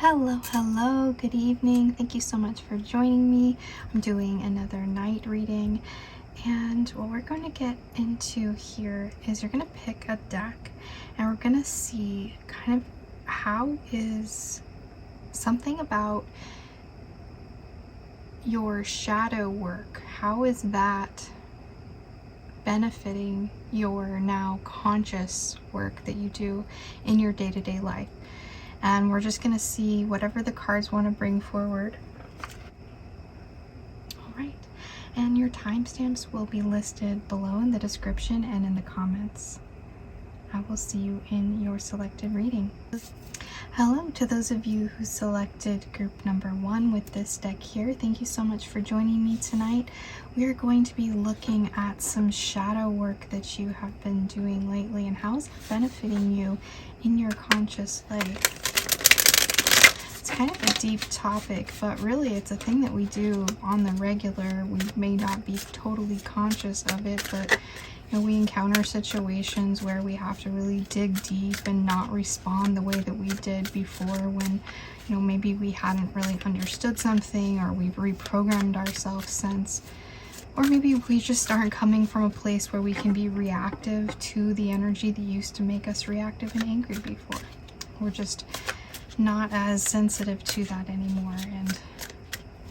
Hello, good evening. Thank you so much for joining me. I'm doing another night reading, and what we're going to get into here is you're going to pick a deck and we're going to see kind of how is something about your shadow work, how is that benefiting your now conscious work that you do in your day-to-day life. And we're just going to see whatever the cards want to bring forward. All right, and your timestamps will be listed below in the description and in the comments. I will see you in your selected reading. Hello to those of you who selected group number 1 with this deck here. Thank you so much for joining me tonight. We are going to be looking at some shadow work that you have been doing lately and how is it benefiting you in your conscious life. It's kind of a deep topic, but really it's a thing that we do on the regular. We may not be totally conscious of it, but you know, we encounter situations where we have to really dig deep and not respond the way that we did before when, you know, maybe we hadn't really understood something or we've reprogrammed ourselves since. Or maybe we just aren't coming from a place where we can be reactive to the energy that used to make us reactive and angry before. We're just not as sensitive to that anymore, and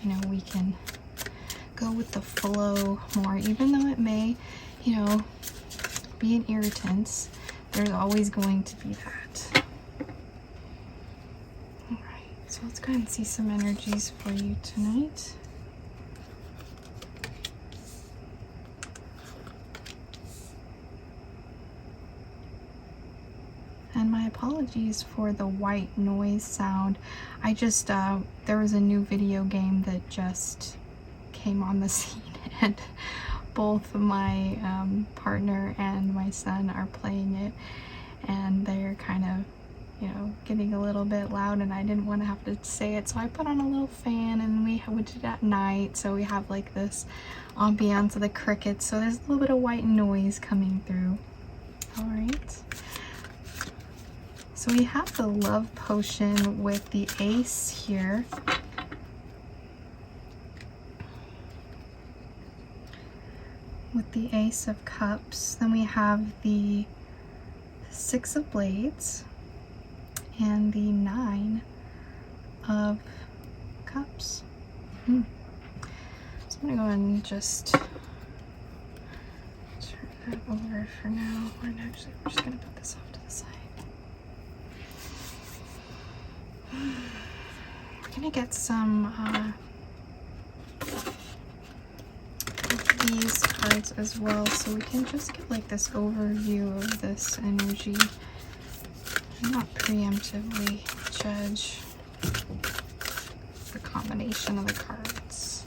you know, we can go with the flow more, even though it may, you know, be an irritant. There's always going to be that. All right, so let's go ahead and see some energies for you tonight. And my apologies for the white noise sound. I just, there was a new video game that just came on the scene, and both my partner and my son are playing it, and they're kind of, you know, getting a little bit loud, and I didn't want to have to say it, so I put on a little fan, and we did it at night, so we have like this ambiance of the crickets, so there's a little bit of white noise coming through. All right. So we have the love potion with the ace here. With the ace of cups. Then we have the 6 of blades and the 9 of cups. So I'm gonna go ahead and just turn that over for now. And actually, we're just gonna put this off to the side. We're gonna get some of these cards as well, so we can just get like this overview of this energy and not preemptively judge the combination of the cards.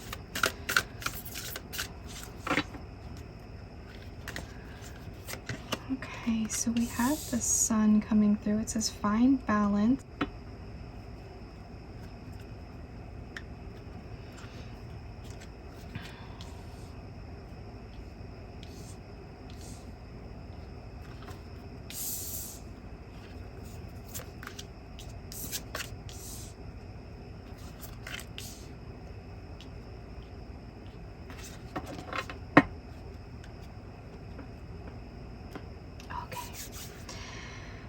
Okay, so we have the sun coming through. It says find balance.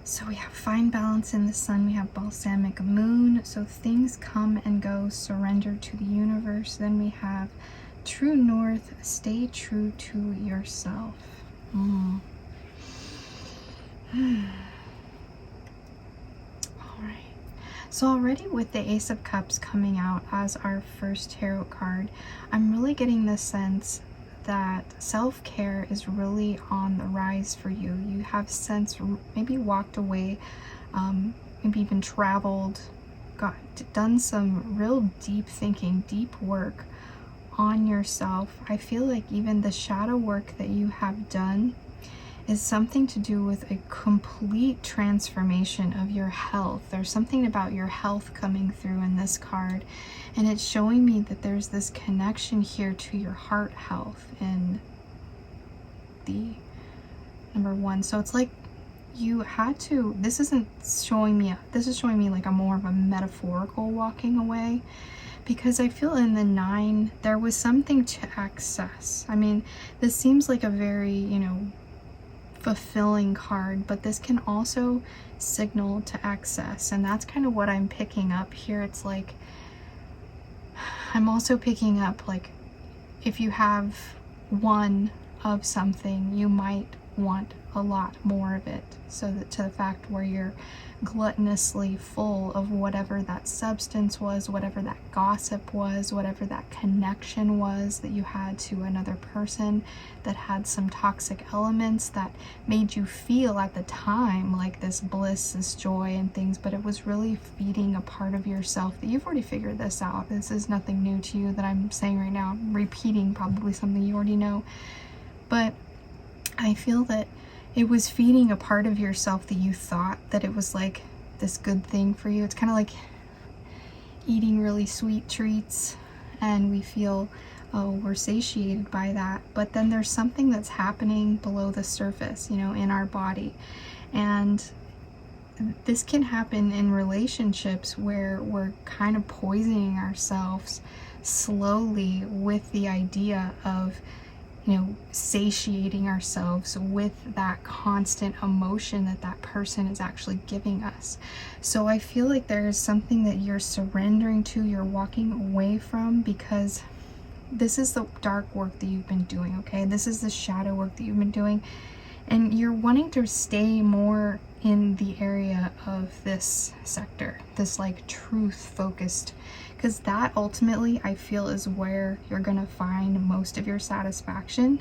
So we have fine balance in the sun, we have balsamic moon, so things come and go, surrender to the universe. Then we have true north, stay true to yourself. All right, so already with the Ace of Cups coming out as our first tarot card, I'm really getting the sense that self-care is really on the rise for you. You have since maybe walked away, maybe even traveled, done some real deep thinking, deep work on yourself. I feel like even the shadow work that you have done is something to do with a complete transformation of your health. There's something about your health coming through in this card, and it's showing me that there's this connection here to your heart health in the number 1. So it's like you had to, this is showing me like a more of a metaphorical walking away, because I feel in the 9 there was something to access. I mean, this seems like a very, you know, fulfilling card, but this can also signal to access, and that's kind of what I'm picking up here. It's like I'm also picking up, like, if you have one of something, you might want a lot more of it, so that to the fact where you're gluttonously full of whatever that substance was, whatever that gossip was, whatever that connection was that you had to another person that had some toxic elements that made you feel at the time like this bliss, this joy and things, but it was really feeding a part of yourself that you've already figured this out. This is nothing new to you that I'm saying right now. I'm repeating probably something you already know, but I feel that it was feeding a part of yourself that you thought that it was like this good thing for you. It's kind of like eating really sweet treats and we feel, oh, we're satiated by that. But then there's something that's happening below the surface, you know, in our body. And this can happen in relationships where we're kind of poisoning ourselves slowly with the idea of, you know, satiating ourselves with that constant emotion that that person is actually giving us. So I feel like there is something that you're surrendering to, you're walking away from, because this is the dark work that you've been doing, okay? This is the shadow work that you've been doing, and you're wanting to stay more in the area of this sector, this like truth focused, because that ultimately I feel is where you're gonna find most of your satisfaction.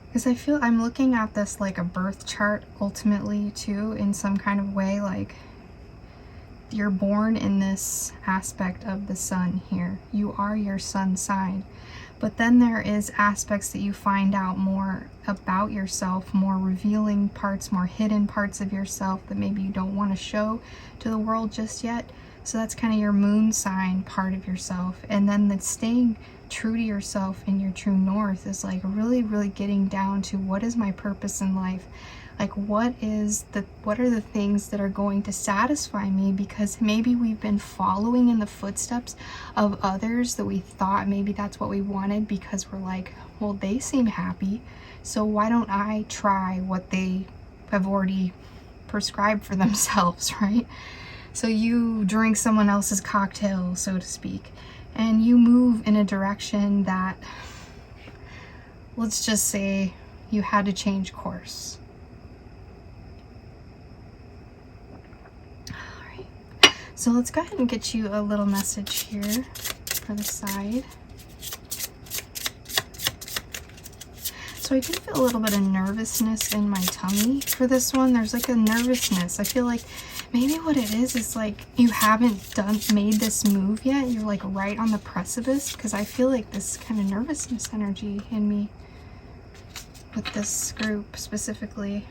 Because I feel I'm looking at this like a birth chart ultimately too, in some kind of way. Like, you're born in this aspect of the sun here. You are your sun sign. But then there is aspects that you find out more about yourself, more revealing parts, more hidden parts of yourself that maybe you don't want to show to the world just yet. So that's kind of your moon sign part of yourself. And then the staying true to yourself in your true north is like really, really getting down to what is my purpose in life? Like, what are the things that are going to satisfy me? Because maybe we've been following in the footsteps of others that we thought maybe that's what we wanted, because we're like, well, they seem happy, so why don't I try what they have already prescribed for themselves, right? So you drink someone else's cocktail, so to speak, and you move in a direction that, let's just say, you had to change course. So let's go ahead and get you a little message here for the side. So I do feel a little bit of nervousness in my tummy for this one. There's like a nervousness. I feel like maybe what it is like you haven't made this move yet. You're like right on the precipice, because I feel like this kind of nervousness energy in me with this group specifically.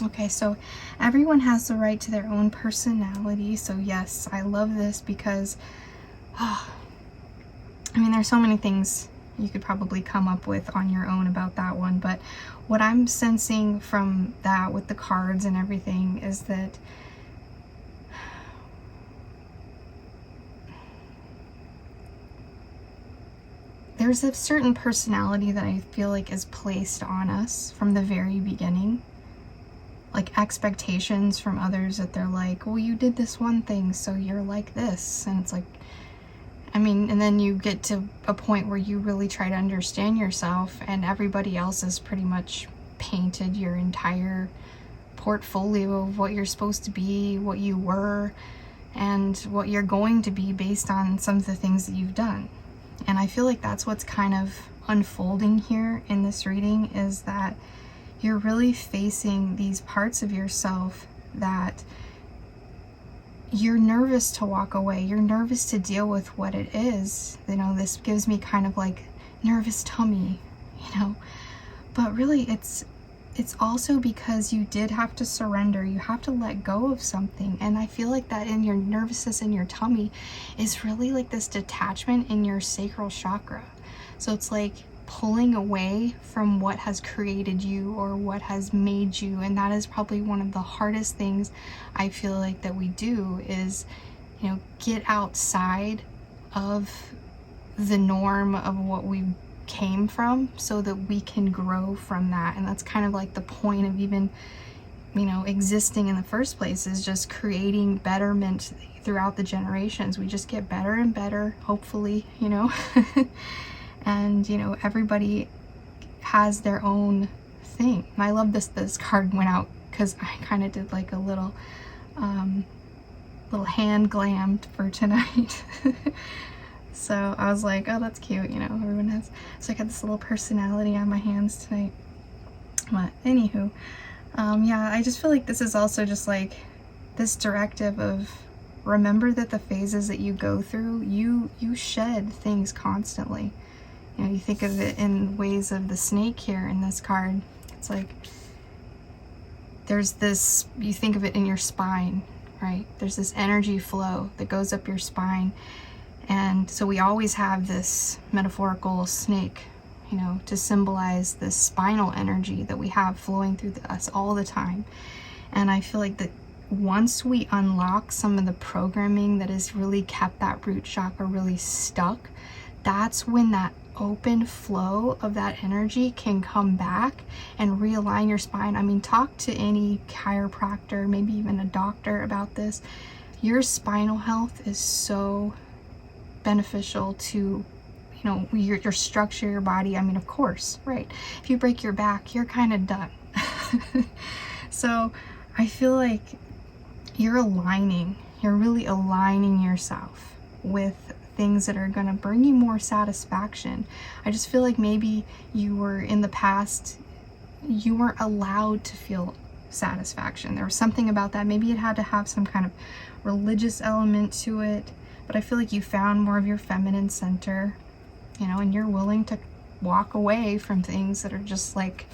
Okay, so everyone has the right to their own personality. So yes, I love this because, I mean, there's so many things you could probably come up with on your own about that one. But what I'm sensing from that with the cards and everything is that there's a certain personality that I feel like is placed on us from the very beginning. Like expectations from others that they're like, well, you did this one thing, so you're like this. And it's like, I mean, and then you get to a point where you really try to understand yourself, and everybody else has pretty much painted your entire portfolio of what you're supposed to be, what you were, and what you're going to be based on some of the things that you've done. And I feel like that's what's kind of unfolding here in this reading, is that you're really facing these parts of yourself that you're nervous to walk away. You're nervous to deal with what it is. You know, this gives me kind of like nervous tummy, you know, but really it's it's also because you did have to surrender. You have to let go of something. And I feel like that in your nervous system, in your tummy, is really like this detachment in your sacral chakra. So it's like pulling away from what has created you or what has made you. And that is probably one of the hardest things I feel like that we do is, you know, get outside of the norm of what we came from so that we can grow from that. And that's kind of like the point of even, you know, existing in the first place, is just creating betterment throughout the generations. We just get better and better, hopefully, you know. And, you know, everybody has their own thing. And I love this card went out because I kind of did like a little hand glammed for tonight. So I was like, oh, that's cute, you know, everyone has. So I got this little personality on my hands tonight. But anywho, yeah, I just feel like this is also just like this directive of, remember that the phases that you go through, you shed things constantly. You know, you think of it in ways of the snake here in this card. It's like there's this, you think of it in your spine, right? There's this energy flow that goes up your spine. And so we always have this metaphorical snake, you know, to symbolize this spinal energy that we have flowing through us all the time. And I feel like that once we unlock some of the programming that has really kept that root chakra really stuck, that's when that open flow of that energy can come back and realign your spine. I mean, talk to any chiropractor, maybe even a doctor about this. Your spinal health is so beneficial to, you know, your structure, your body. I mean, of course, right? If you break your back, you're kind of done. So I feel like you're really aligning yourself with things that are going to bring you more satisfaction. I just feel like maybe you were in the past, you weren't allowed to feel satisfaction. There was something about that. Maybe it had to have some kind of religious element to it, but I feel like you found more of your feminine center, you know, and you're willing to walk away from things that are just like,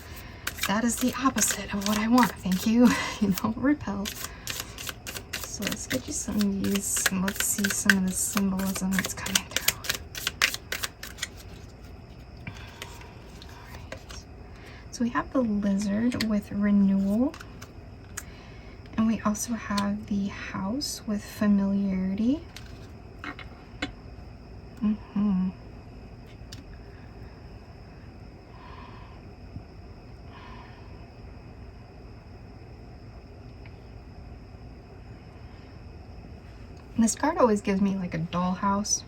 that is the opposite of what I want. Thank you. You know, repel. So let's get you some of these and let's see some of the symbolism that's coming through. Alright. So we have the lizard with renewal. And we also have the house with familiarity. This card always gives me like a dollhouse.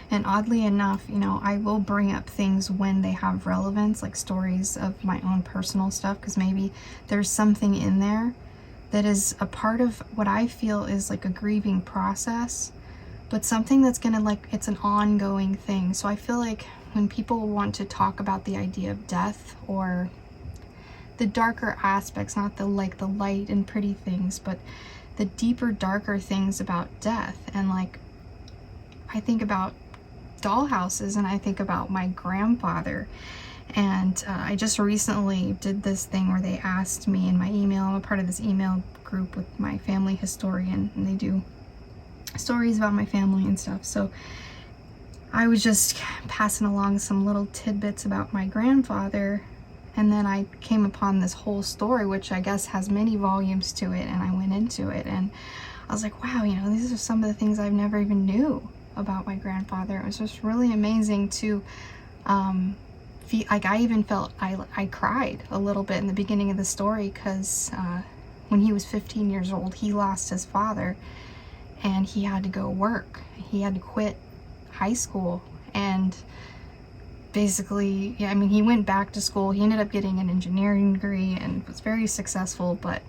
And oddly enough, you know, I will bring up things when they have relevance, like stories of my own personal stuff, because maybe there's something in there that is a part of what I feel is like a grieving process, but something that's gonna, like, it's an ongoing thing. So I feel like when people want to talk about the idea of death or the darker aspects, not the like the light and pretty things, but the deeper, darker things about death. And like, I think about dollhouses and I think about my grandfather. And I just recently did this thing where they asked me in my email, I'm a part of this email group with my family historian, and they do stories about my family and stuff. So I was just passing along some little tidbits about my grandfather. And then I came upon this whole story, which I guess has many volumes to it, and I went into it and I was like, wow, you know, these are some of the things I've never even knew about my grandfather. It was just really amazing to feel like I even felt I cried a little bit in the beginning of the story because when he was 15 years old, he lost his father and he had to go work. He had to quit high school and basically, yeah, I mean, he went back to school. He ended up getting an engineering degree and was very successful. But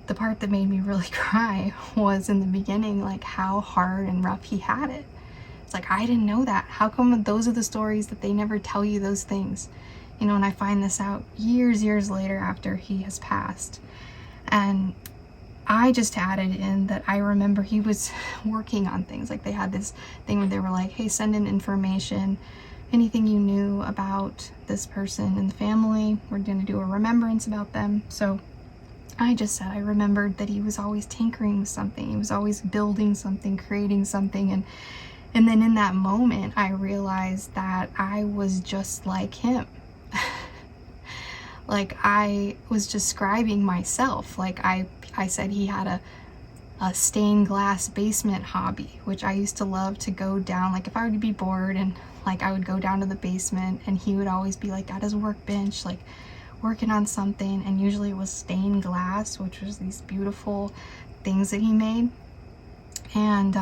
the part that made me really cry was in the beginning, like how hard and rough he had it. It's like, I didn't know that. How come those are the stories that they never tell you those things? You know, and I find this out years later after he has passed. And I just added in that I remember he was working on things. Like they had this thing where they were like, hey, send in information anything you knew about this person in the family. We're going to do a remembrance about them. So I just said I remembered that he was always tinkering with something. He was always building something, creating something. And then in that moment, I realized that I was just like him. Like, I was describing myself. Like, I said he had a stained glass basement hobby, which I used to love to go down. Like, if I would be bored, and like I would go down to the basement, and he would always be like at his workbench, like working on something, and usually it was stained glass, which was these beautiful things that he made. And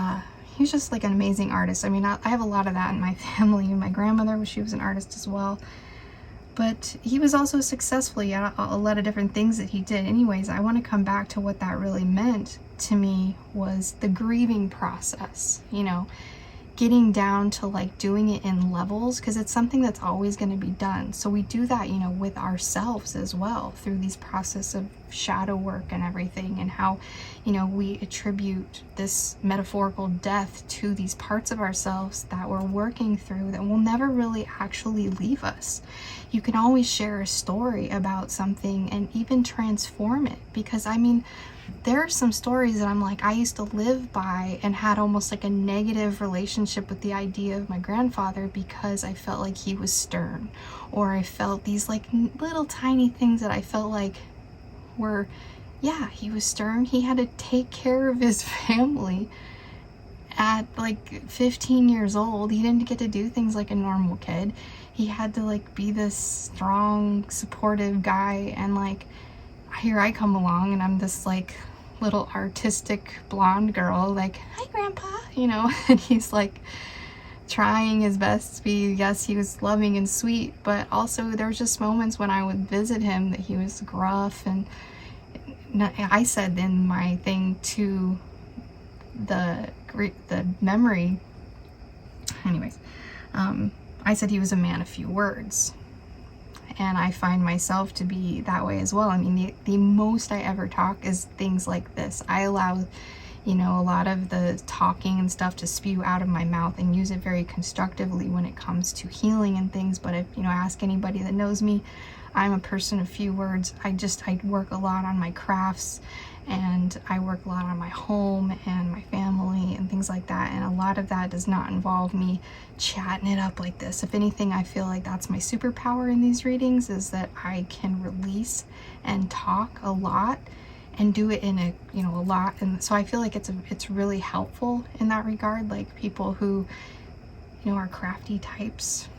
he was just like an amazing artist. I mean, I have a lot of that in my family. My grandmother, she was an artist as well. But he was also successful at a lot of different things that he did. Anyways, I want to come back to what that really meant to me was the grieving process, you know, getting down to like doing it in levels, because it's something that's always going to be done. So we do that, you know, with ourselves as well through these process of shadow work and everything, and how, you know, we attribute this metaphorical death to these parts of ourselves that we're working through that will never really actually leave us. You can always share a story about something and even transform it, because I mean, there are some stories that I'm like, I used to live by and had almost like a negative relationship with the idea of my grandfather, because I felt like he was stern, or I felt these like little tiny things that I felt like were, yeah, he was stern. He had to take care of his family at like 15 years old. He didn't get to do things like a normal kid. He had to like be this strong, supportive guy, and like here I come along and I'm this like little artistic blonde girl, like, hi grandpa, you know, and he's like trying his best to be, yes, he was loving and sweet, but also there was just moments when I would visit him that he was gruff. And I said in my thing to the memory, anyways, I said he was a man of few words. And I find myself to be that way as well. I mean, the most I ever talk is things like this. I allow, you know, a lot of the talking and stuff to spew out of my mouth and use it very constructively when it comes to healing and things. But if, you know, ask anybody that knows me, I'm a person of few words. I work a lot on my crafts, and I work a lot on my home and my family and things like that. And a lot of that does not involve me chatting it up like this. If anything, I feel like that's my superpower in these readings, is that I can release and talk a lot and do it in a, you know, a lot. And so I feel like it's really helpful in that regard, like people who, you know, are crafty types.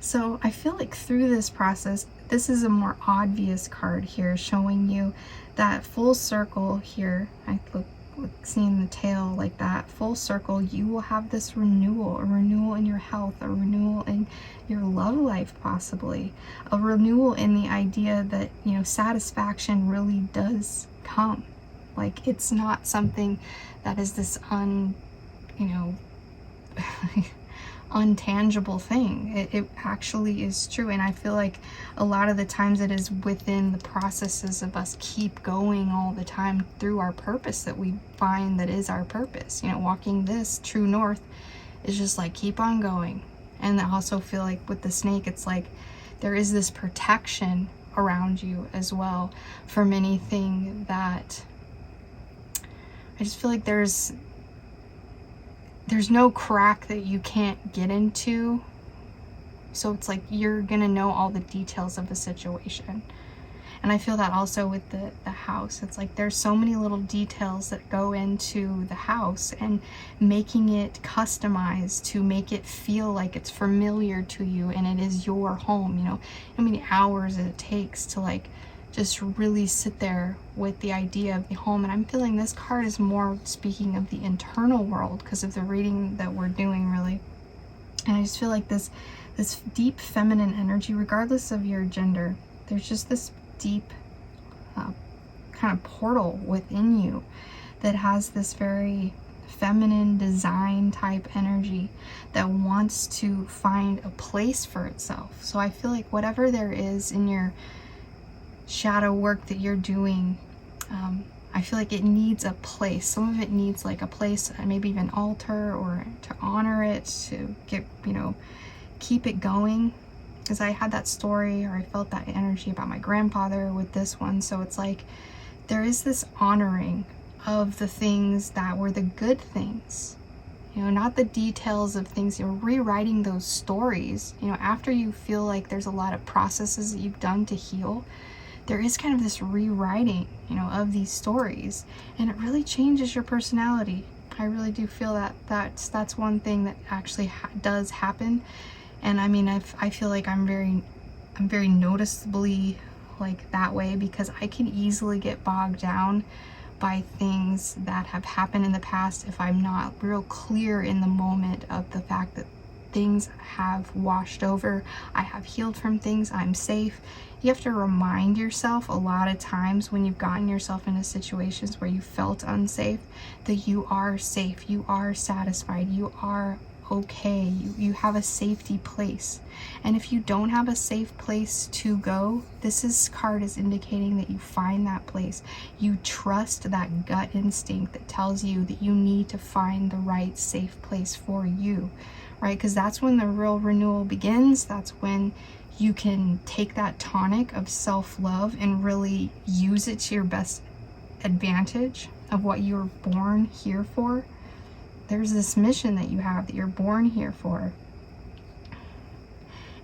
So I feel like through this process, this is a more obvious card here, showing you that full circle here. I look seeing the tail like that, full circle. You will have this renewal, a renewal in your health, a renewal in your love life, possibly a renewal in the idea that, you know, satisfaction really does come. Like, it's not something that is this untangible thing. It actually is true. And I feel like a lot of the times it is within the processes of us keep going all the time through our purpose that we find that is our purpose. You know, walking this true north is just like, keep on going. And I also feel like with the snake, it's like there is this protection around you as well from anything that, I just feel like there's no crack that you can't get into. So it's like you're gonna know all the details of the situation. And I feel that also with the house. It's like there's so many little details that go into the house, and making it customized to make it feel like it's familiar to you and it is your home. You know, how many hours it takes to like just really sit there with the idea of the home. And I'm feeling this card is more speaking of the internal world because of the reading that we're doing, really. And I just feel like this deep feminine energy, regardless of your gender, there's just this deep kind of portal within you that has this very feminine design type energy that wants to find a place for itself. So I feel like whatever there is in your shadow work that you're doing, I feel like it needs a place. Some of it needs like a place, maybe even an altar, or to honor it, to get, you know, keep it going, because I had that story, or I felt that energy about my grandfather with this one. So it's like there is this honoring of the things that were the good things, you know, not the details of things. You're rewriting those stories, you know, after you feel like there's a lot of processes that you've done to heal. There is kind of this rewriting, you know, of these stories, and it really changes your personality. I really do feel that that's one thing that actually does happen. And I mean, I feel like I'm very noticeably like that way, because I can easily get bogged down by things that have happened in the past if I'm not real clear in the moment of the fact that things have washed over. I have healed from things. I'm safe. You have to remind yourself a lot of times when you've gotten yourself into situations where you felt unsafe, that you are safe, you are satisfied, you are okay, you have a safety place. And if you don't have a safe place to go, this card is indicating that you find that place. You trust that gut instinct that tells you that you need to find the right safe place for you, right? Because that's when the real renewal begins. That's when you can take that tonic of self-love and really use it to your best advantage of what you were born here for. There's this mission that you have that you're born here for.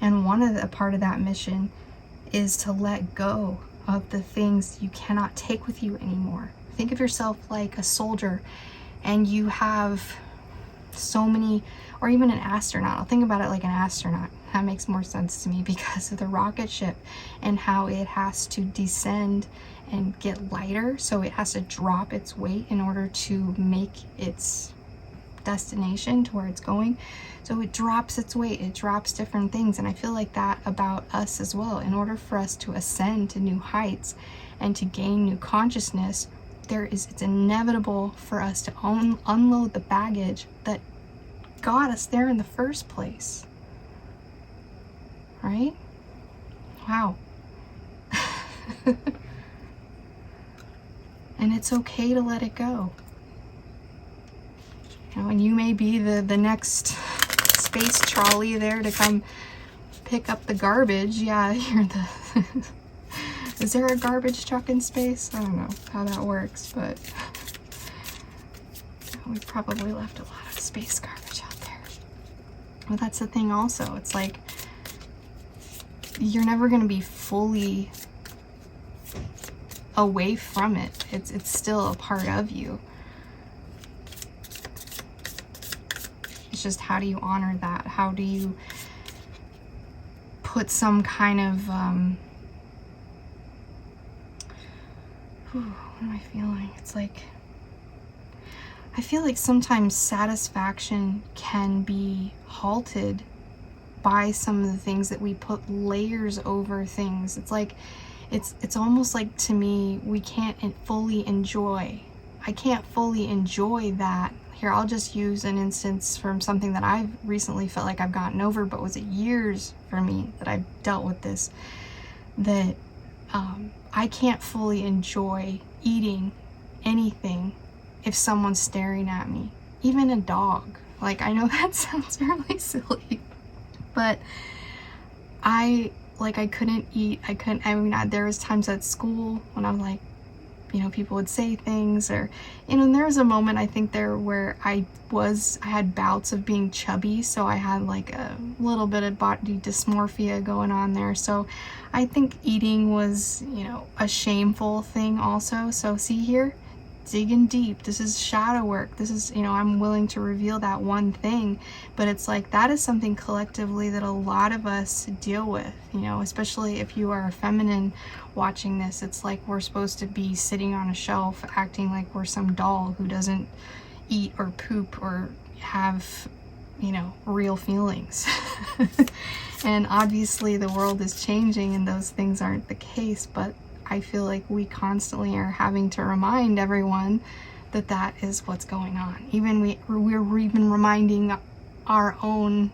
And a part of that mission is to let go of the things you cannot take with you anymore. Think of yourself like a soldier, and you have so many, or even an astronaut. I'll think about it like an astronaut. That makes more sense to me because of the rocket ship and how it has to descend and get lighter. So it has to drop its weight in order to make its destination to where it's going. So it drops its weight, it drops different things. And I feel like that about us as well. In order for us to ascend to new heights and to gain new consciousness, it's inevitable for us to unload the baggage that got us there in the first place. Right? Wow. And it's okay to let it go. You know, and you may be the next space trolley there to come pick up the garbage. Yeah, you're the... Is there a garbage truck in space? I don't know how that works, but we probably left a lot of space garbage out there. Well, that's the thing also. It's like, you're never going to be fully away from it. It's still a part of you. It's just, how do you honor that? How do you put some kind of what am I feeling? It's like, I feel like sometimes satisfaction can be halted by some of the things that we put layers over things. It's like, it's almost like, to me, we can't fully enjoy. I can't fully enjoy that. Here, I'll just use an instance from something that I've recently felt like I've gotten over, but was it years for me that I've dealt with this, that I can't fully enjoy eating anything if someone's staring at me, even a dog. Like, I know that sounds really silly, but I couldn't eat. There was times at school when I'm like, you know, people would say things, or, you know, and there was a moment I think there where I had bouts of being chubby, so I had like a little bit of body dysmorphia going on there. So I think eating was, you know, a shameful thing also. So see here, digging deep. This is shadow work. This is, you know, I'm willing to reveal that one thing, but it's like, that is something collectively that a lot of us deal with, you know, especially if you are a feminine watching this. It's like we're supposed to be sitting on a shelf acting like we're some doll who doesn't eat or poop or have, you know, real feelings. And obviously the world is changing and those things aren't the case, but I feel like we constantly are having to remind everyone that that is what's going on. Even we're even reminding our own,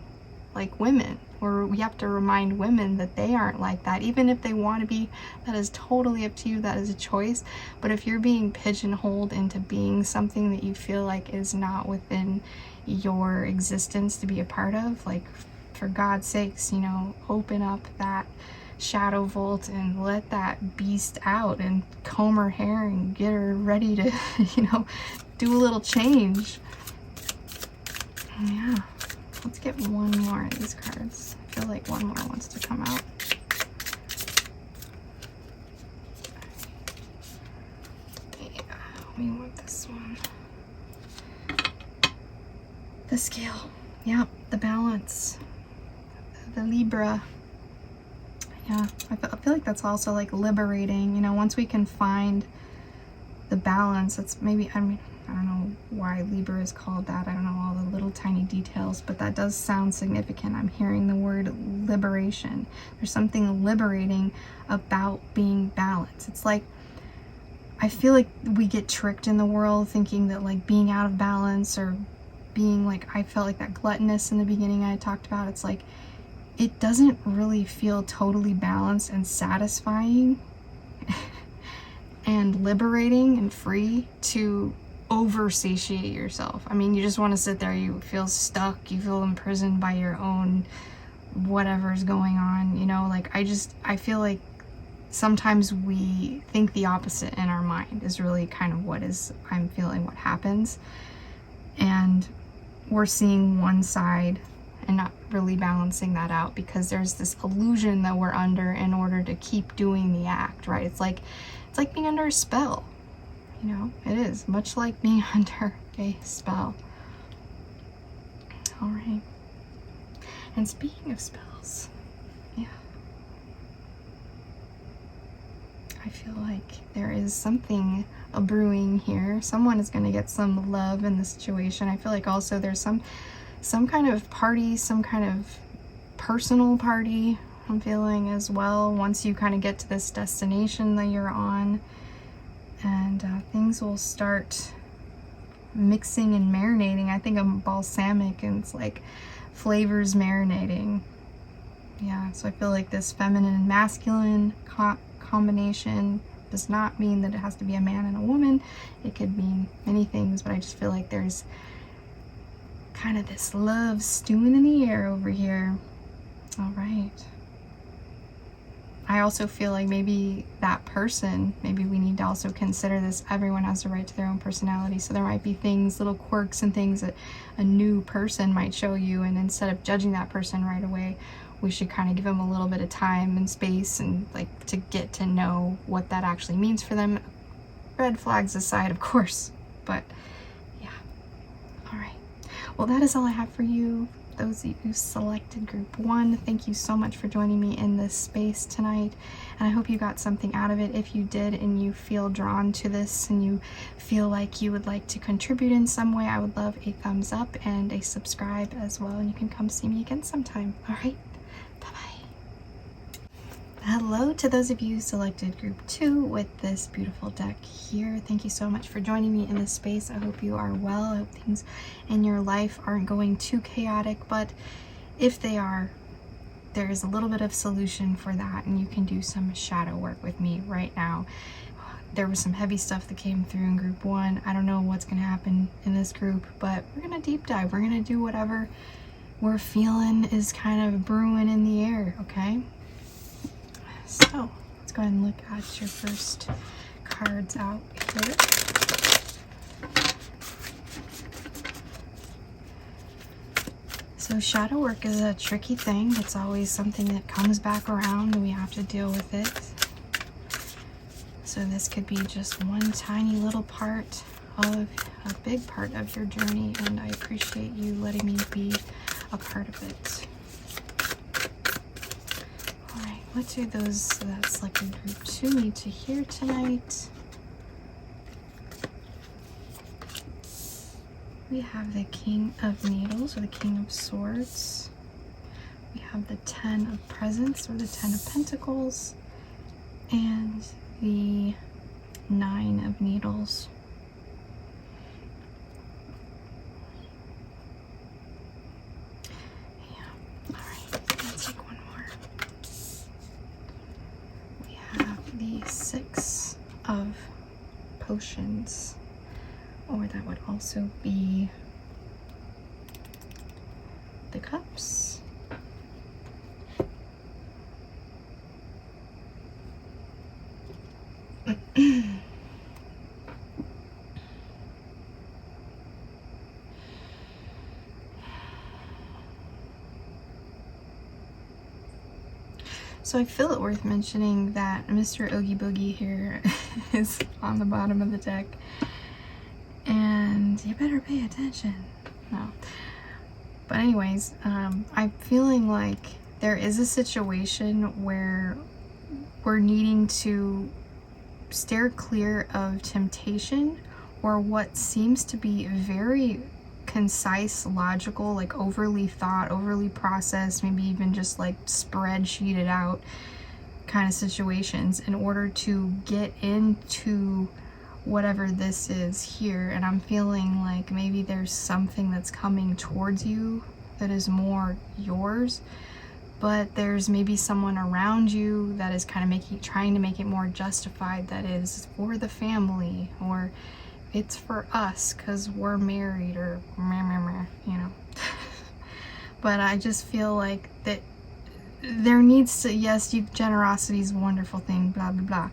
like, women, or we have to remind women that they aren't like that. Even if they want to be, that is totally up to you. That is a choice. But if you're being pigeonholed into being something that you feel like is not within your existence to be a part of, like, for God's sakes, you know, open up that shadow vault and let that beast out and comb her hair and get her ready to, you know, do a little change. Yeah, let's get one more of these cards. I feel like one more wants to come out. Yeah, we want this one. The scale. Yep, the balance. The Libra. Yeah, I feel like that's also like liberating, you know, once we can find the balance. It's maybe, I mean, I don't know why Libra is called that. I don't know all the little tiny details, but that does sound significant. I'm hearing the word liberation. There's something liberating about being balanced. It's like, I feel like we get tricked in the world thinking that like being out of balance or being like, I felt like that gluttonous in the beginning I talked about. It's like, it doesn't really feel totally balanced and satisfying and liberating and free to over satiate yourself. I mean, you just want to sit there, you feel stuck, you feel imprisoned by your own whatever's going on, you know, like I feel like sometimes we think the opposite in our mind is really kind of I'm feeling what happens, and we're seeing one side and not really balancing that out because there's this illusion that we're under in order to keep doing the act, right? It's like being under a spell, you know, it is much like being under a spell. All right. And speaking of spells, yeah, I feel like there is something brewing here. Someone is going to get some love in the situation. I feel like also there's some kind of party, some kind of personal party I'm feeling as well once you kind of get to this destination that you're on, and things will start mixing and marinating. I think I'm balsamic and it's like flavors marinating. Yeah, so I feel like this feminine and masculine combination does not mean that it has to be a man and a woman. It could mean many things, but I just feel like there's kind of this love stewing in the air over here. All right. I also feel like maybe that person, maybe we need to also consider this. Everyone has the right to their own personality. So there might be things, little quirks and things that a new person might show you. And instead of judging that person right away, we should kind of give them a little bit of time and space and like to get to know what that actually means for them. Red flags aside, of course, but yeah. All right. Well, that is all I have for you. Those of you who selected group 1, thank you so much for joining me in this space tonight, and I hope you got something out of it. If you did and you feel drawn to this and you feel like you would like to contribute in some way, I would love a thumbs up and a subscribe as well, and you can come see me again sometime. All right, bye-bye. Hello to those of you who selected group 2 with this beautiful deck here. Thank you so much for joining me in this space. I hope you are well. I hope things in your life aren't going too chaotic, but if they are, there is a little bit of solution for that, and you can do some shadow work with me right now. There was some heavy stuff that came through in group 1. I don't know what's going to happen in this group, but we're going to deep dive. We're going to do whatever we're feeling is kind of brewing in the air, okay? So let's go ahead and look at your first cards out here. So shadow work is a tricky thing. It's always something that comes back around and we have to deal with it. So this could be just one tiny little part of a big part of your journey, and I appreciate you letting me be a part of it. What do those that selected group 2 need to hear tonight? We have the King of Needles, or the King of Swords. We have the 10 of Presents, or the 10 of Pentacles, and the 9 of Needles. Of Potions, or that would also be the Cups So I feel it worth mentioning that Mr. Oogie Boogie here is on the bottom of the deck. And you better pay attention. No. But anyways, I'm feeling like there is a situation where we're needing to steer clear of temptation, or what seems to be very concise, logical, like overly thought, overly processed, maybe even just like spreadsheeted out kind of situations in order to get into whatever this is here. And I'm feeling like maybe there's something that's coming towards you that is more yours, but there's maybe someone around you that is kind of trying to make it more justified, that is for the family, or it's for us because we're married, or you know. But I just feel like that there needs to, yes, generosity is a wonderful thing, blah blah blah,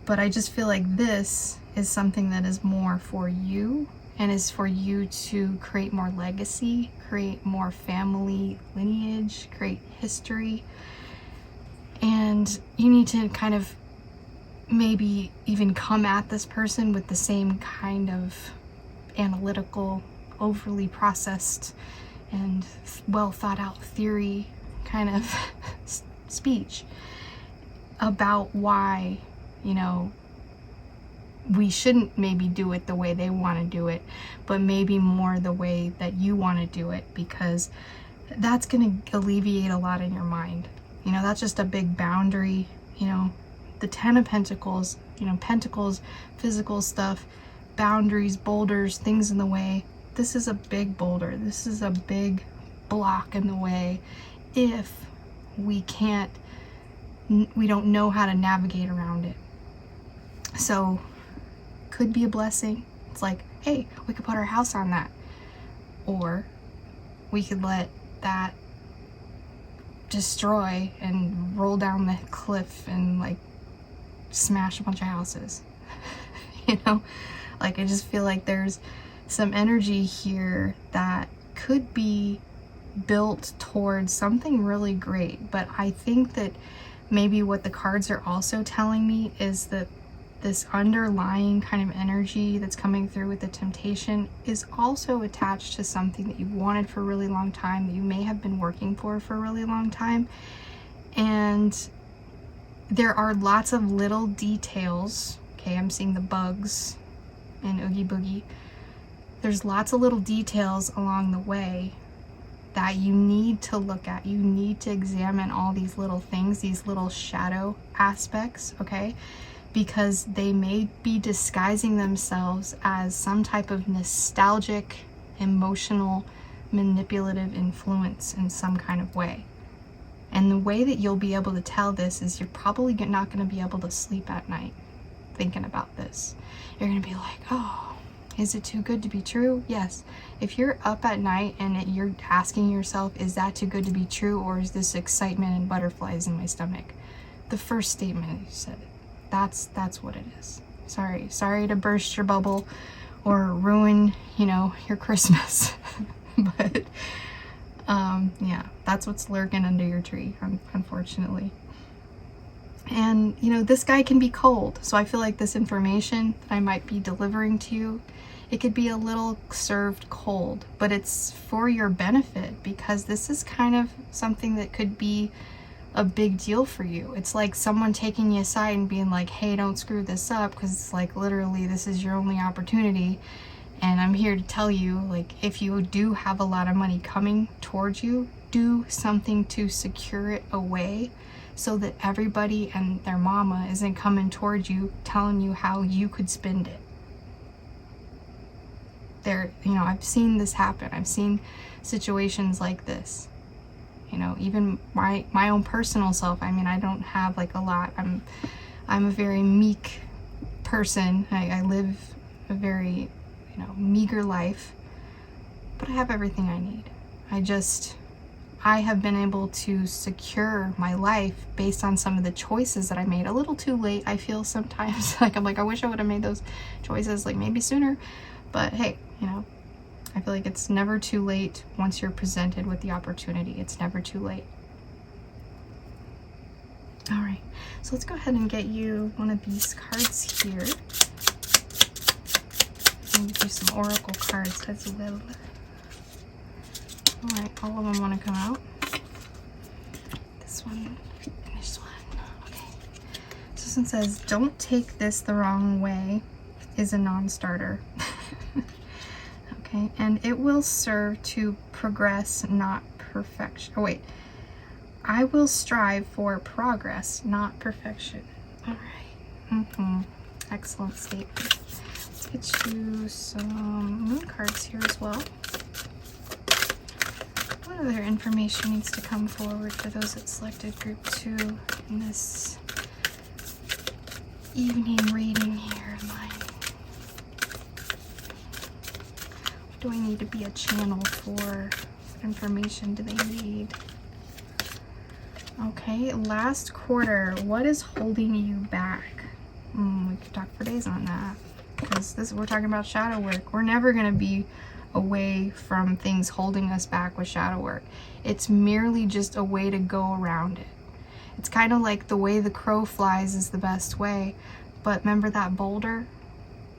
but I just feel like this is something that is more for you, and is for you to create more legacy, create more family lineage, create history. And you need to kind of maybe even come at this person with the same kind of analytical, overly processed and well thought out theory kind of speech about why, you know, we shouldn't maybe do it the way they want to do it, but maybe more the way that you want to do it, because that's going to alleviate a lot in your mind. You know, that's just a big boundary. You know, the 10 of Pentacles, you know, pentacles, physical stuff, boundaries, boulders, things in the way. This is a big boulder. This is a big block in the way if we don't know how to navigate around it. So could be a blessing. It's like, hey, we could put our house on that, or we could let that destroy and roll down the cliff and like smash a bunch of houses. You know, like I just feel like there's some energy here that could be built towards something really great. But I think that maybe what the cards are also telling me is that this underlying kind of energy that's coming through with the temptation is also attached to something that you've wanted for a really long time, that you may have been working for a really long time. And there are lots of little details. Okay, I'm seeing the bugs and Oogie Boogie. There's lots of little details along the way that you need to look at. You need to examine all these little things, these little shadow aspects, okay? Because they may be disguising themselves as some type of nostalgic, emotional, manipulative influence in some kind of way. And the way that you'll be able to tell this is you're probably not going to be able to sleep at night thinking about this. You're going to be like, oh, is it too good to be true? Yes. If you're up at night and you're asking yourself, is that too good to be true, or is this excitement and butterflies in my stomach? The first statement you said it. That's what it is. Sorry to burst your bubble or ruin, you know, your Christmas. But yeah, that's what's lurking under your tree, unfortunately. And you know, this guy can be cold, so I feel like this information that I might be delivering to you, it could be a little served cold, but it's for your benefit, because this is kind of something that could be a big deal for you. It's like someone taking you aside and being like, hey, don't screw this up, because it's like literally this is your only opportunity, and I'm here to tell you, like, if you do have a lot of money coming towards you, do something to secure it away so that everybody and their mama isn't coming towards you telling you how you could spend it. You know, I've seen this happen. I've seen situations like this. You know, even my own personal self. I mean, I don't have like a lot. I'm a very meek person. I live a very, you know, meager life, but I have everything I need. I have been able to secure my life based on some of the choices that I made a little too late. I feel sometimes like I'm like, I wish I would have made those choices like maybe sooner, but hey, you know, I feel like it's never too late once you're presented with the opportunity. It's never too late. All right, so let's go ahead and get you one of these cards here. Maybe do some oracle cards as well. All right, all of them want to come out. This one, this one. Okay. So this one says, "Don't take this the wrong way," is a non-starter. Okay, and it will serve to progress, not perfection. Oh wait, I will strive for progress, not perfection. All right. Excellent statement. Let's get you some moon cards here as well. What other information needs to come forward for those that selected group 2 in this evening reading here of mine? Do I need to be a channel for? What information do they need? Okay, last quarter, what is holding you back? We could talk for days on that, because we're talking about shadow work. We're never going to be away from things holding us back with shadow work. It's merely just a way to go around it. It's kind of like the way the crow flies is the best way, but remember that boulder?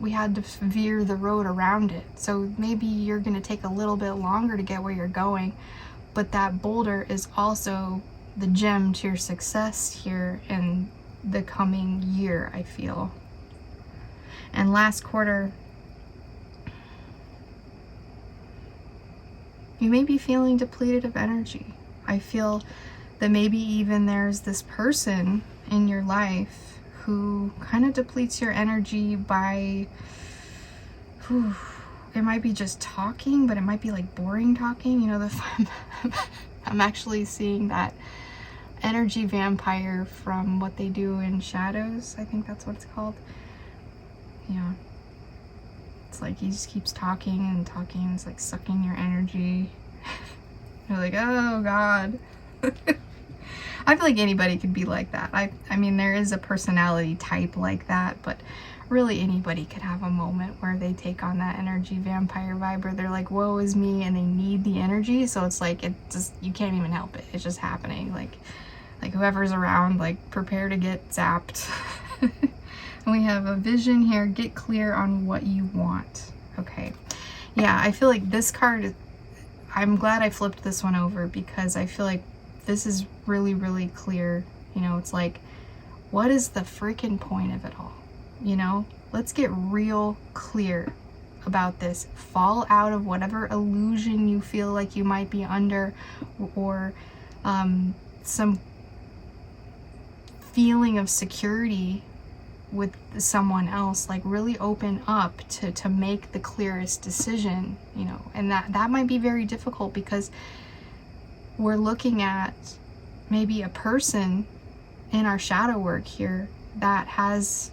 We had to veer the road around it. So maybe you're going to take a little bit longer to get where you're going, but that boulder is also the gem to your success here in the coming year, I feel. And last quarter, you may be feeling depleted of energy. I feel that maybe even there's this person in your life who kind of depletes your energy by, it might be just talking, but it might be like boring talking. You know, I'm actually seeing that energy vampire from What They Do in Shadows. I think that's what it's called. Yeah. It's like he just keeps talking and talking. It's like sucking your energy. You're like, oh God. I feel like anybody could be like that. I mean, there is a personality type like that, but really anybody could have a moment where they take on that energy vampire vibe, where they're like, woe is me, and they need the energy. So it's like, it just, you can't even help it. It's just happening. Like whoever's around, like, prepare to get zapped. And we have a vision here. Get clear on what you want. Okay. Yeah, I feel like this card, I'm glad I flipped this one over, because I feel like this is really, really clear. You know, it's like, what is the freaking point of it all? You know, let's get real clear about this. Fall out of whatever illusion you feel like you might be under, or some feeling of security with someone else. Like, really open up to make the clearest decision, you know. And that might be very difficult, because we're looking at maybe a person in our shadow work here that has,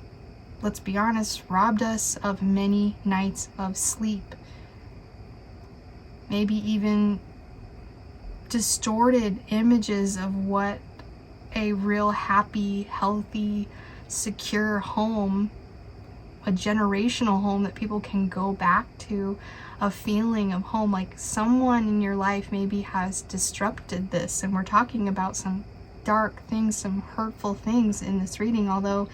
let's be honest, robbed us of many nights of sleep. Maybe even distorted images of what a real happy, healthy, secure home, a generational home that people can go back to, a feeling of home. Like, someone in your life maybe has disrupted this, and we're talking about some dark things, some hurtful things in this reading. Although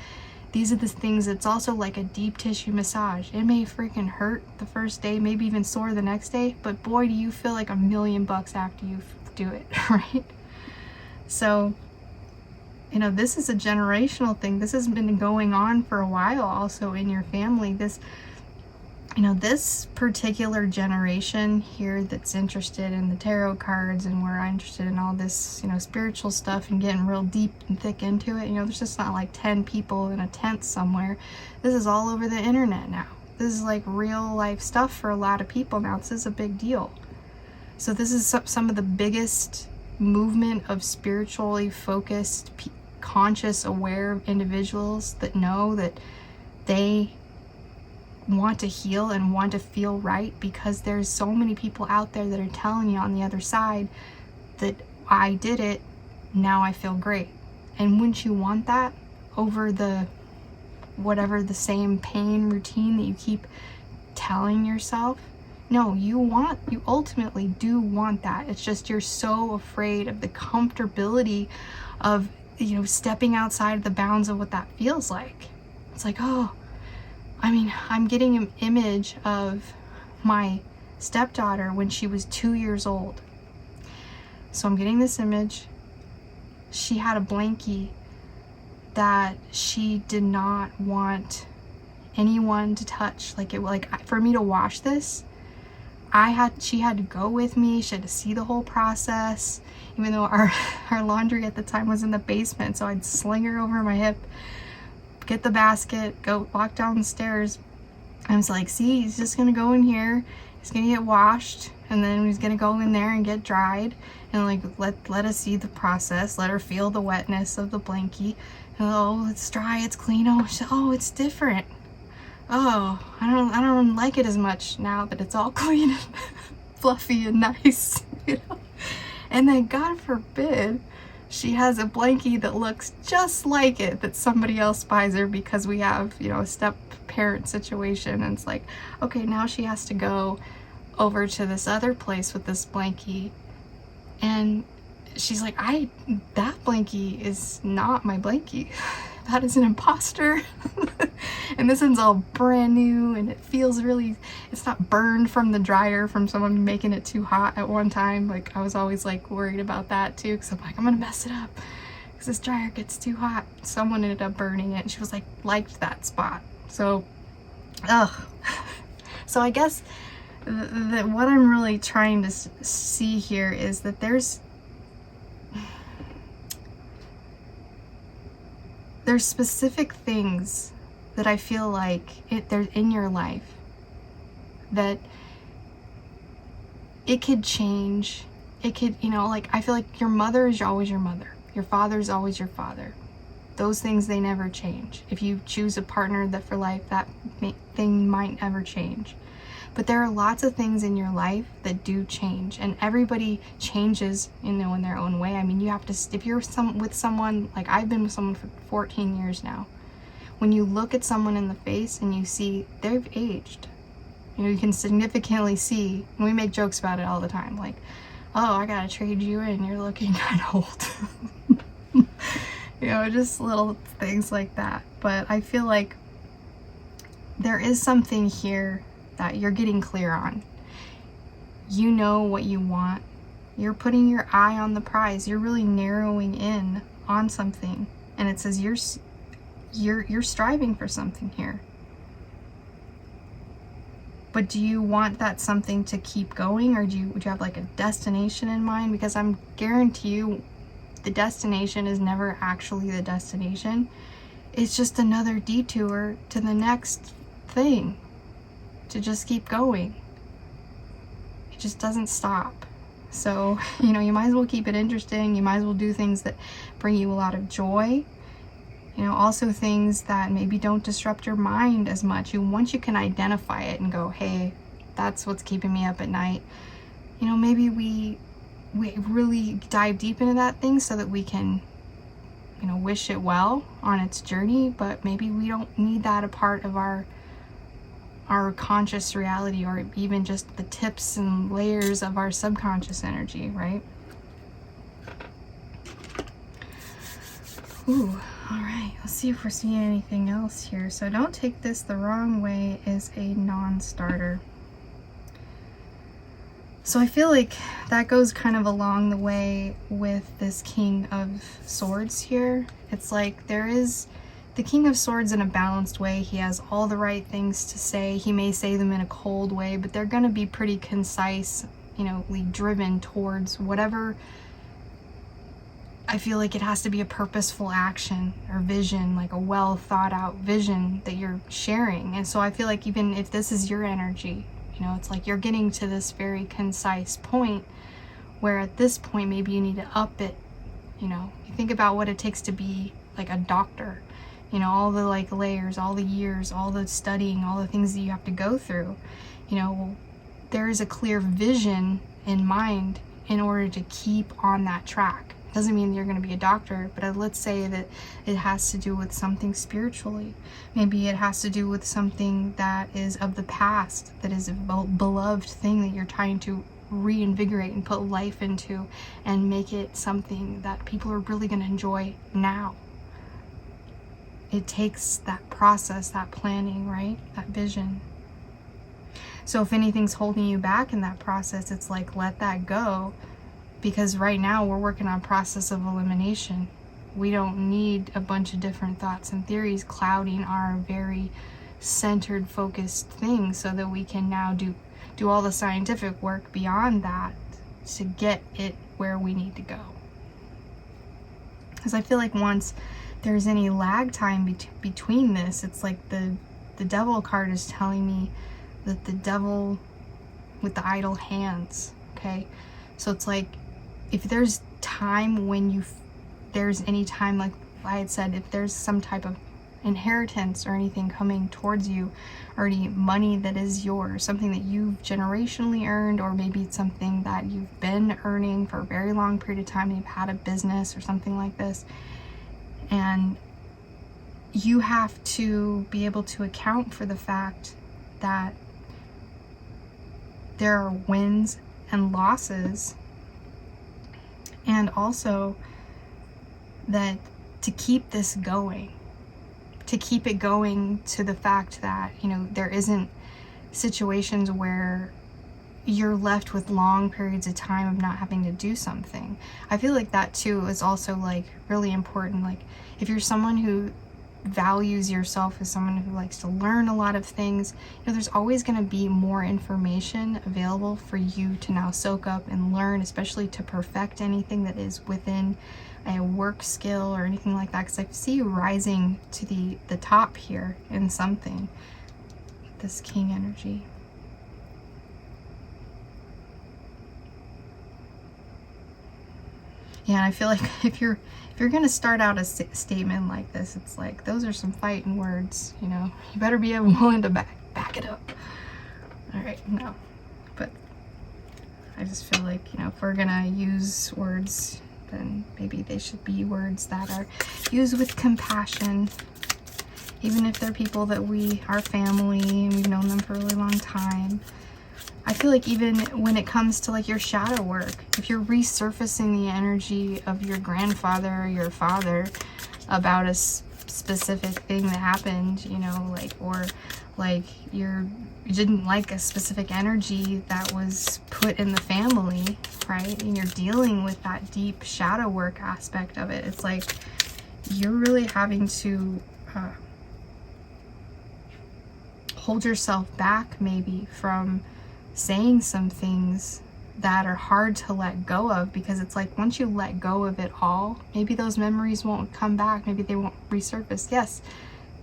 these are the things, it's also like a deep tissue massage. It may freaking hurt the first day, maybe even sore the next day, but boy, do you feel like $1,000,000 after you do it, right? So, you know, this is a generational thing. This has been going on for a while also in your family. This, you know, this particular generation here that's interested in the tarot cards, and we're interested in all this, you know, spiritual stuff and getting real deep and thick into it. You know, there's just not like 10 people in a tent somewhere. This is all over the internet now. This is like real life stuff for a lot of people now. This is a big deal. So this is some of the biggest movement of spiritually focused, conscious, aware individuals that know that they want to heal and want to feel right, because there's so many people out there that are telling you on the other side that I did it, now I feel great. And wouldn't you want that over the whatever the same pain routine that you keep telling yourself? No, you ultimately do want that. It's just you're so afraid of the comfortability of, you know, stepping outside the bounds of what that feels like. It's like, oh, I mean, I'm getting an image of my stepdaughter when she was 2 years old. So I'm getting this image. She had a blankie that she did not want anyone to touch. For me to wash this, she had to go with me. She had to see the whole process, even though our laundry at the time was in the basement. So I'd sling her over my hip, get the basket, go walk down the stairs. I was like, see, he's just gonna go in here, he's gonna get washed, and then he's gonna go in there and get dried, and like let us see the process, let her feel the wetness of the blankie. And, oh, it's dry, it's clean. Oh, it's different. Oh, I don't like it as much now that it's all clean and fluffy and nice, you know. And then God forbid she has a blankie that looks just like it that somebody else buys her because we have, you know, a step parent situation. And it's like, okay, now she has to go over to this other place with this blankie, and she's like, that blankie is not my blankie. That is an imposter. And this one's all brand new, and it feels really, it's not burned from the dryer from someone making it too hot at one time. Like, I was always like worried about that too, because I'm like, I'm gonna mess it up because this dryer gets too hot. Someone ended up burning it, and she was like, liked that spot. So, so I guess what I'm really trying to see here is that there's specific things that I feel like they're in your life that it could change. It could, you know, like, I feel like your mother is always your mother. Your father is always your father. Those things, they never change. If you choose a partner that for life, that thing might never change. But there are lots of things in your life that do change, and everybody changes, you know, in their own way. I mean, you have to, if you're with someone, like I've been with someone for 14 years now, when you look at someone in the face and you see they've aged, you know, you can significantly see, and we make jokes about it all the time, like, oh, I gotta trade you in, you're looking kind of old. You know, just little things like that. But I feel like there is something here that you're getting clear on. You know what you want. You're putting your eye on the prize. You're really narrowing in on something, and it says you're striving for something here. But do you want that something to keep going, or would you have like a destination in mind? Because I'm guarantee you the destination is never actually the destination. It's just another detour to the next thing, to just keep going. It just doesn't stop. So, you know, you might as well keep it interesting. You might as well do things that bring you a lot of joy. You know, also things that maybe don't disrupt your mind as much. Once you can identify it and go, hey, that's what's keeping me up at night. You know, maybe we really dive deep into that thing so that we can, you know, wish it well on its journey. But maybe we don't need that a part of our conscious reality, or even just the tips and layers of our subconscious energy, right? Ooh, all right, let's see if we're seeing anything else here. So don't take this the wrong way is a non-starter. So I feel like that goes kind of along the way with this King of Swords here. It's like there is the King of Swords in a balanced way. He has all the right things to say. He may say them in a cold way, but they're going to be pretty concise, you know, driven towards whatever. I feel like it has to be a purposeful action or vision, like a well thought out vision that you're sharing. And so I feel like even if this is your energy, you know, it's like you're getting to this very concise point where at this point maybe you need to up it. You know, you think about what it takes to be like a doctor, you know, all the like layers, all the years, all the studying, all the things that you have to go through. You know, there is a clear vision in mind in order to keep on that track. Doesn't mean you're going to be a doctor, but let's say that it has to do with something spiritually. Maybe it has to do with something that is of the past, that is a beloved thing that you're trying to reinvigorate and put life into and make it something that people are really going to enjoy now. It takes that process, that planning, right? That vision. So if anything's holding you back in that process, it's like, let that go. Because right now we're working on process of elimination. We don't need a bunch of different thoughts and theories clouding our very centered, focused thing, so that we can now do all the scientific work beyond that to get it where we need to go. Because I feel like once there's any lag time between this, it's like the devil card is telling me that the devil with the idle hands, okay? So it's like, if there's time when there's any time, like I had said, if there's some type of inheritance or anything coming towards you, or any money that is yours, something that you've generationally earned, or maybe it's something that you've been earning for a very long period of time, and you've had a business or something like this, and you have to be able to account for the fact that there are wins and losses. And also that to keep this going, to keep it going to the fact that, you know, there isn't situations where you're left with long periods of time of not having to do something. I feel like that too is also like really important. Like if you're someone who values yourself as someone who likes to learn a lot of things, you know, there's always going to be more information available for you to now soak up and learn, especially to perfect anything that is within a work skill or anything like that. Because I see you rising to the top here in something, this king energy. Yeah, and I feel like if you're going to start out a statement like this, it's like, those are some fighting words, you know. You better be willing to back it up. All right, no. But I just feel like, you know, if we're going to use words, then maybe they should be words that are used with compassion. Even if they're people that are family, and we've known them for a really long time. I feel like even when it comes to like your shadow work, if you're resurfacing the energy of your grandfather or your father about a specific thing that happened, you know, like, or like you didn't like a specific energy that was put in the family, right? And you're dealing with that deep shadow work aspect of it. It's like you're really having to hold yourself back maybe from saying some things that are hard to let go of, because it's like once you let go of it all, maybe those memories won't come back, maybe they won't resurface. Yes,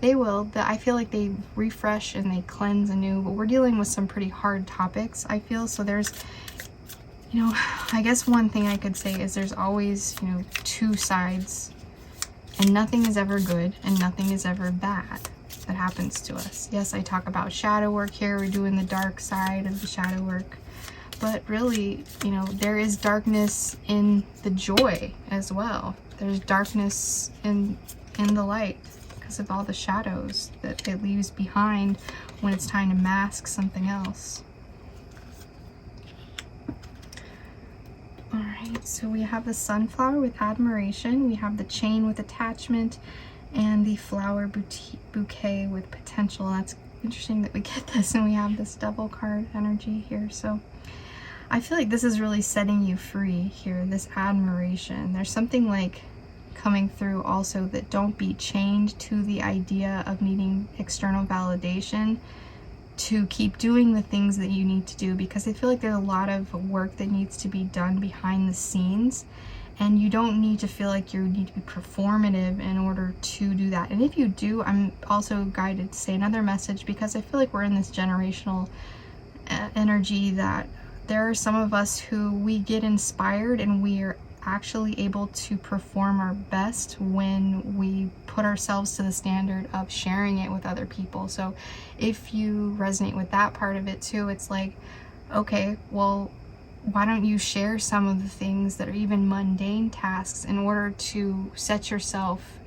they will. I feel like they refresh and they cleanse anew, but we're dealing with some pretty hard topics, I feel. So there's, you know, I guess one thing I could say is there's always, you know, two sides, and nothing is ever good and nothing is ever bad that happens to us. Yes, I talk about shadow work here. We're doing the dark side of the shadow work. But really, you know, there is darkness in the joy as well. There's darkness in the light because of all the shadows that it leaves behind when it's time to mask something else. All right, so we have the sunflower with admiration. We have the chain with attachment, and the flower bouquet with potential. That's interesting that we get this, and we have this devil card energy here. So I feel like this is really setting you free here, this admiration. There's something like coming through also that don't be chained to the idea of needing external validation to keep doing the things that you need to do, because I feel like there's a lot of work that needs to be done behind the scenes. And you don't need to feel like you need to be performative in order to do that. And if you do, I'm also guided to say another message, because I feel like we're in this generational energy that there are some of us who we get inspired and we are actually able to perform our best when we put ourselves to the standard of sharing it with other people. So if you resonate with that part of it too, it's like, okay, well, why don't you share some of the things that are even mundane tasks in order to set yourself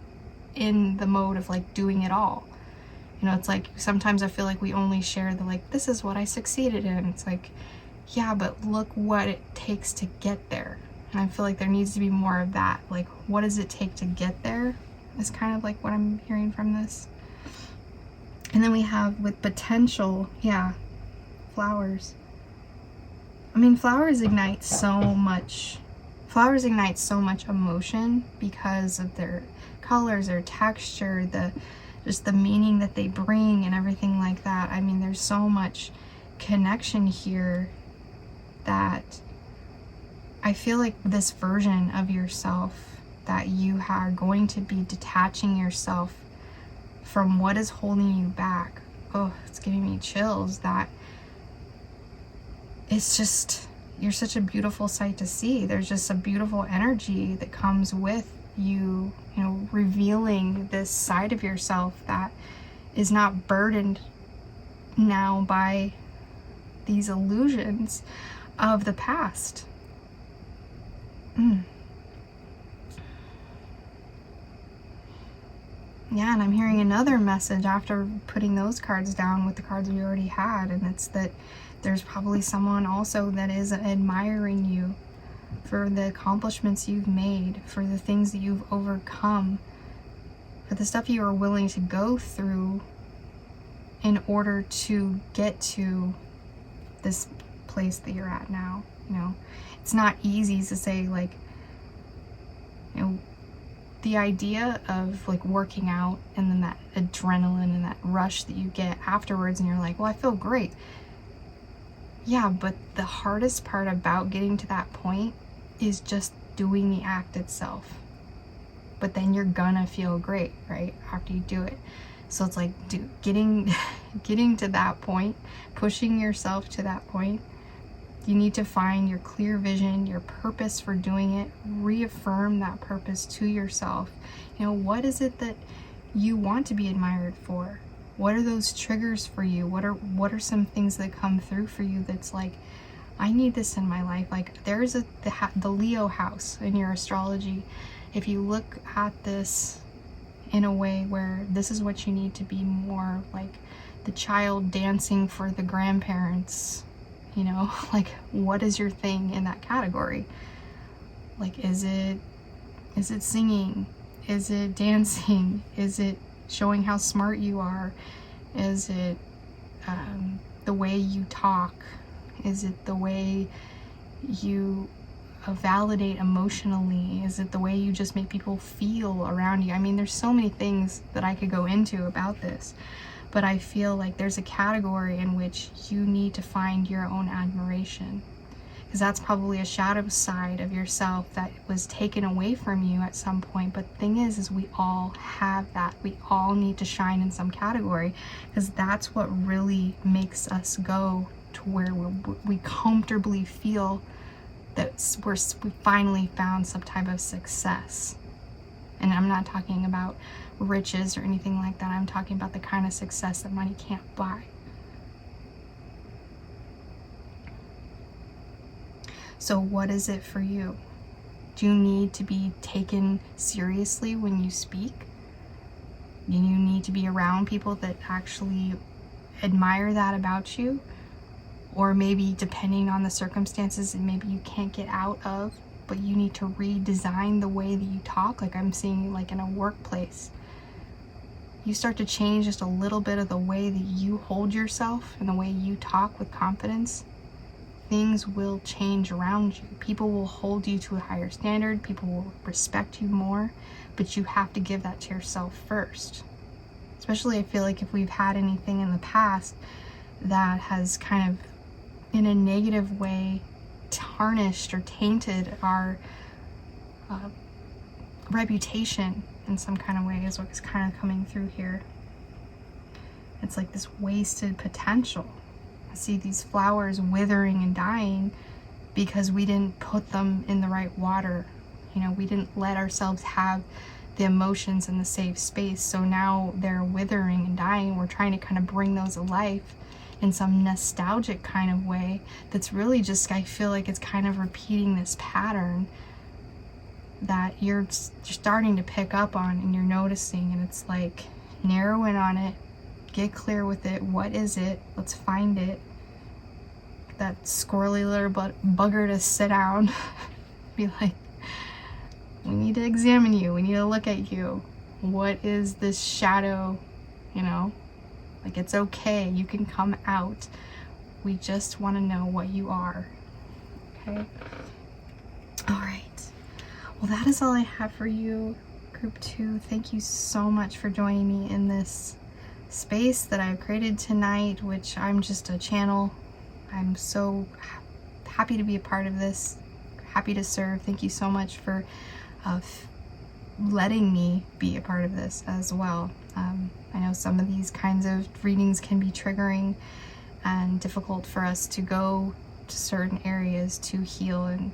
in the mode of like doing it all? You know, it's like sometimes I feel like we only share the like, this is what I succeeded in. It's like, yeah, but look what it takes to get there. And I feel like there needs to be more of that. Like, what does it take to get there? Is kind of like what I'm hearing from this. And then we have with potential, yeah, flowers. I mean, flowers ignite so much. Flowers ignite so much emotion because of their colors, their texture, just the meaning that they bring and everything like that. I mean, there's so much connection here that I feel like this version of yourself that you are going to be detaching yourself from what is holding you back. Oh, it's giving me chills. That it's just, you're such a beautiful sight to see. There's just a beautiful energy that comes with you, you know, revealing this side of yourself that is not burdened now by these illusions of the past. Yeah, and I'm hearing another message after putting those cards down with the cards we already had, and it's that there's probably someone also that is admiring you for the accomplishments you've made, for the things that you've overcome, for the stuff you are willing to go through in order to get to this place that you're at now. You know, it's not easy to say, like, you know, the idea of like working out and then that adrenaline and that rush that you get afterwards and you're like, well, I feel great. Yeah, but the hardest part about getting to that point is just doing the act itself. But then you're gonna feel great, right, after you do it. So it's like getting to that point, pushing yourself to that point. You need to find your clear vision, your purpose for doing it, reaffirm that purpose to yourself. You know, what is it that you want to be admired for? What are those triggers for you? What are some things that come through for you that's like, I need this in my life? Like, there's the Leo house in your astrology. If you look at this in a way where this is what you need to be more like, the child dancing for the grandparents, you know, like, what is your thing in that category? Like, is it singing? Is it dancing? Is it showing how smart you are? Is it the way you talk? Is it the way you validate emotionally? Is it the way you just make people feel around you? I mean, there's so many things that I could go into about this, but I feel like there's a category in which you need to find your own admiration, because that's probably a shadow side of yourself that was taken away from you at some point. But the thing is we all have that. We all need to shine in some category, because that's what really makes us go to where we comfortably feel that we finally found some type of success. And I'm not talking about riches or anything like that. I'm talking about the kind of success that money can't buy. So what is it for you? Do you need to be taken seriously when you speak? Do you need to be around people that actually admire that about you? Or maybe, depending on the circumstances, and maybe you can't get out of, but you need to redesign the way that you talk. Like I'm seeing, like in a workplace, you start to change just a little bit of the way that you hold yourself and the way you talk with confidence, things will change around you. People will hold you to a higher standard. People will respect you more, but you have to give that to yourself first. Especially, I feel like if we've had anything in the past that has kind of in a negative way tarnished or tainted our reputation in some kind of way, is what is kind of coming through here. It's like this wasted potential. I see these flowers withering and dying because we didn't put them in the right water. You know, we didn't let ourselves have the emotions in the safe space. So now they're withering and dying. We're trying to kind of bring those to life. in some nostalgic kind of way that's really just, I feel like it's kind of repeating this pattern that you're starting to pick up on and you're noticing, and it's like, narrow in on it, get clear with it. What is it? Let's find it. That squirrely little bugger to sit down. Be like, we need to examine you. We need to look at you. What is this shadow? You know, like, it's okay. You can come out. We just want to know what you are. Okay. All right. Well, that is all I have for you, Group 2. Thank you so much for joining me in this space that I've created tonight, which I'm just a channel. I'm so happy to be a part of this, happy to serve. Thank you so much for letting me be a part of this as well. I know some of these kinds of readings can be triggering and difficult for us to go to certain areas to heal, and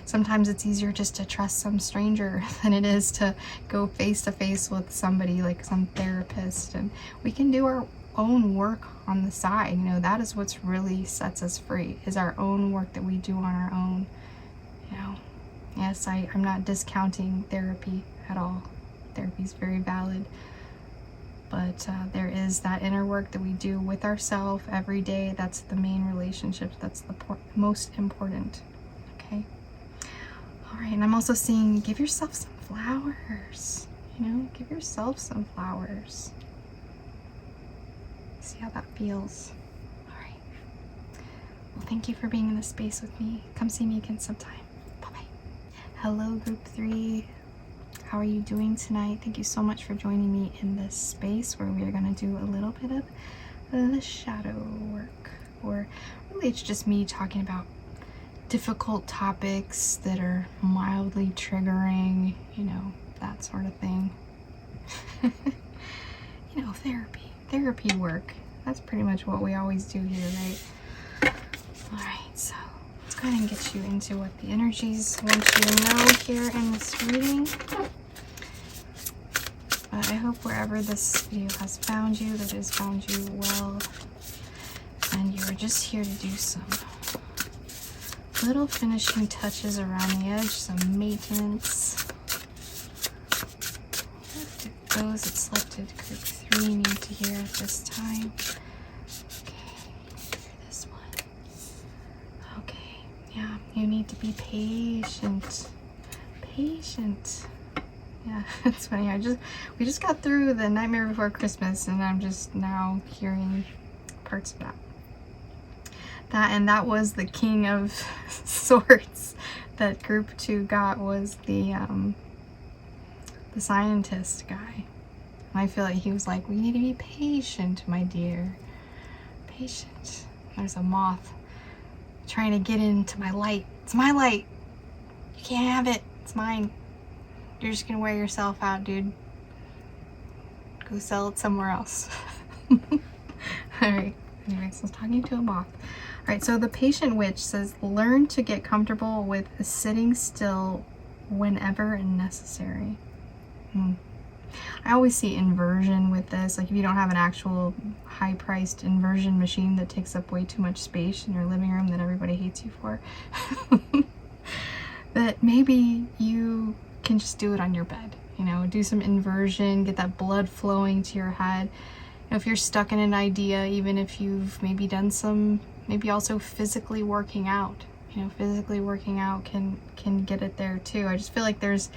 sometimes it's easier just to trust some stranger than it is to go face to face with somebody like some therapist. And we can do our own work on the side. You know, that is what's really sets us free, is our own work that we do on our own. You know, yes, I'm not discounting therapy at all. Therapy is very valid. But there is that inner work that we do with ourselves every day. That's the main relationship. That's the most important. Okay. All right. And I'm also seeing, give yourself some flowers. You know, give yourself some flowers. See how that feels. All right. Well, thank you for being in this space with me. Come see me again sometime. Bye-bye. Hello, Group 3. How are you doing tonight? Thank you so much for joining me in this space where we are going to do a little bit of the shadow work. Or really, it's just me talking about difficult topics that are mildly triggering, you know, that sort of thing. You know, therapy work. That's pretty much what we always do here, right? All right, so let's go ahead and get you into what the energies want you to know here in this reading. But I hope wherever this video has found you, that it has found you well, and you are just here to do some little finishing touches around the edge, some maintenance. Those that selected Group 3 need to hear at this time. Okay, hear this one. Okay, yeah, you need to be patient. Patient. Yeah, it's funny. We just got through the Nightmare Before Christmas, and I'm just now hearing parts of that. That was the King of Swords that Group 2 got, was the scientist guy. And I feel like he was like, we need to be patient, my dear. Patient. There's a moth trying to get into my light. It's my light. You can't have it. It's mine. You're just gonna wear yourself out, dude. Go sell it somewhere else. Alright. Anyways, I was talking to a moth. Alright, so the Patient Witch says, learn to get comfortable with sitting still whenever necessary. I always see inversion with this. Like, if you don't have an actual high-priced inversion machine that takes up way too much space in your living room that everybody hates you for, that maybe you can just do it on your bed. You know, do some inversion, get that blood flowing to your head. You know, if you're stuck in an idea, even if you've maybe done some, maybe also physically working out. You know, physically working out can get it there too. I just feel like there's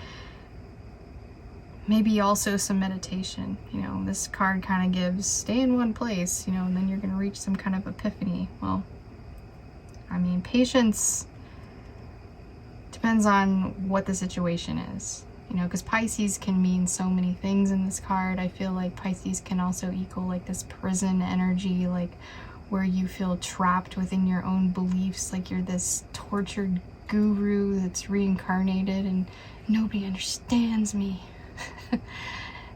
maybe also some meditation. You know, this card kind of gives, stay in one place, you know, and then you're going to reach some kind of epiphany. Well, I mean, patience depends on what the situation is, you know, because Pisces can mean so many things in this card. I feel like Pisces can also equal like this prison energy, like where you feel trapped within your own beliefs, like you're this tortured guru that's reincarnated and nobody understands me.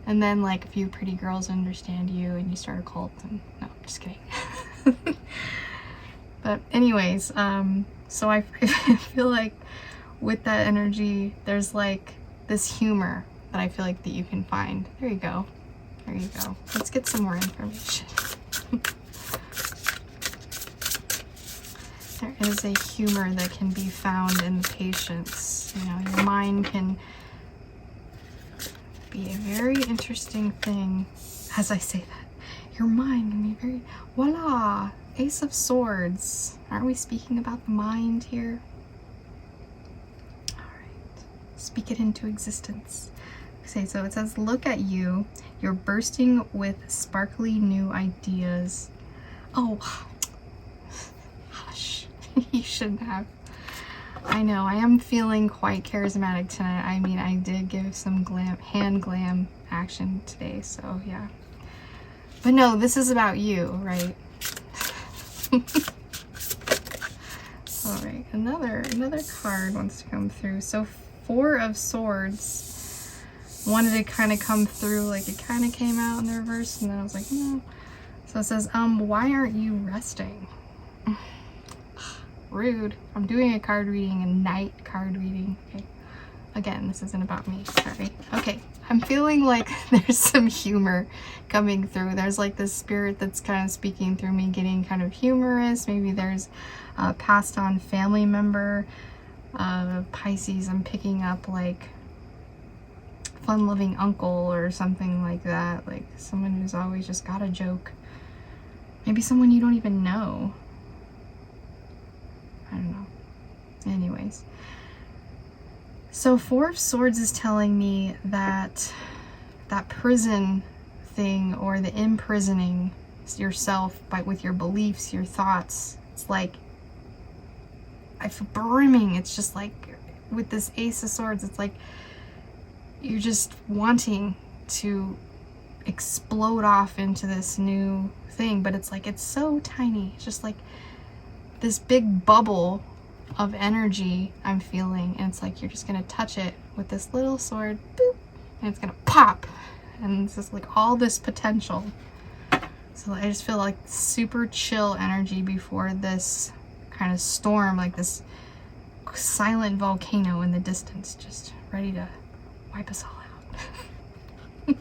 And then like a few pretty girls understand you and you start a cult. And no, just kidding. But anyways, so I feel like with that energy, there's like this humor that I feel like that you can find. There you go. There you go. Let's get some more information. is a humor that can be found in the patience. You know, your mind can be a very interesting thing. As I say that, your mind can be very, voila, Ace of Swords. Aren't we speaking about the mind here? All right, speak it into existence. Okay, so it says, look at you. You're bursting with sparkly new ideas. Oh, hush. You shouldn't have. I know, I am feeling quite charismatic tonight. I mean, I did give some hand glam action today, so yeah. But no, this is about you, right? All right, another card wants to come through. So 4 of Swords wanted to kind of come through, like it kind of came out in the reverse, and then I was like, no. So it says, why aren't you resting? Rude. I'm doing a card reading, a night card reading. Okay. Again, this isn't about me. Sorry. Okay. I'm feeling like there's some humor coming through. There's like this spirit that's kind of speaking through me, getting kind of humorous. Maybe there's a passed on family member. Pisces, I'm picking up like fun-loving uncle or something like that. Like someone who's always just got a joke. Maybe someone you don't even know. I don't know. Anyways. So 4 of Swords is telling me that that prison thing, or the imprisoning yourself with your beliefs, your thoughts, it's like, I feel brimming. It's just like with this Ace of Swords, it's like you're just wanting to explode off into this new thing, but it's like, it's so tiny. It's just like this big bubble of energy I'm feeling, and it's like you're just gonna touch it with this little sword, boop, and it's gonna pop, and it's just like all this potential. So I just feel like super chill energy before this kind of storm, like this silent volcano in the distance, just ready to wipe us all out.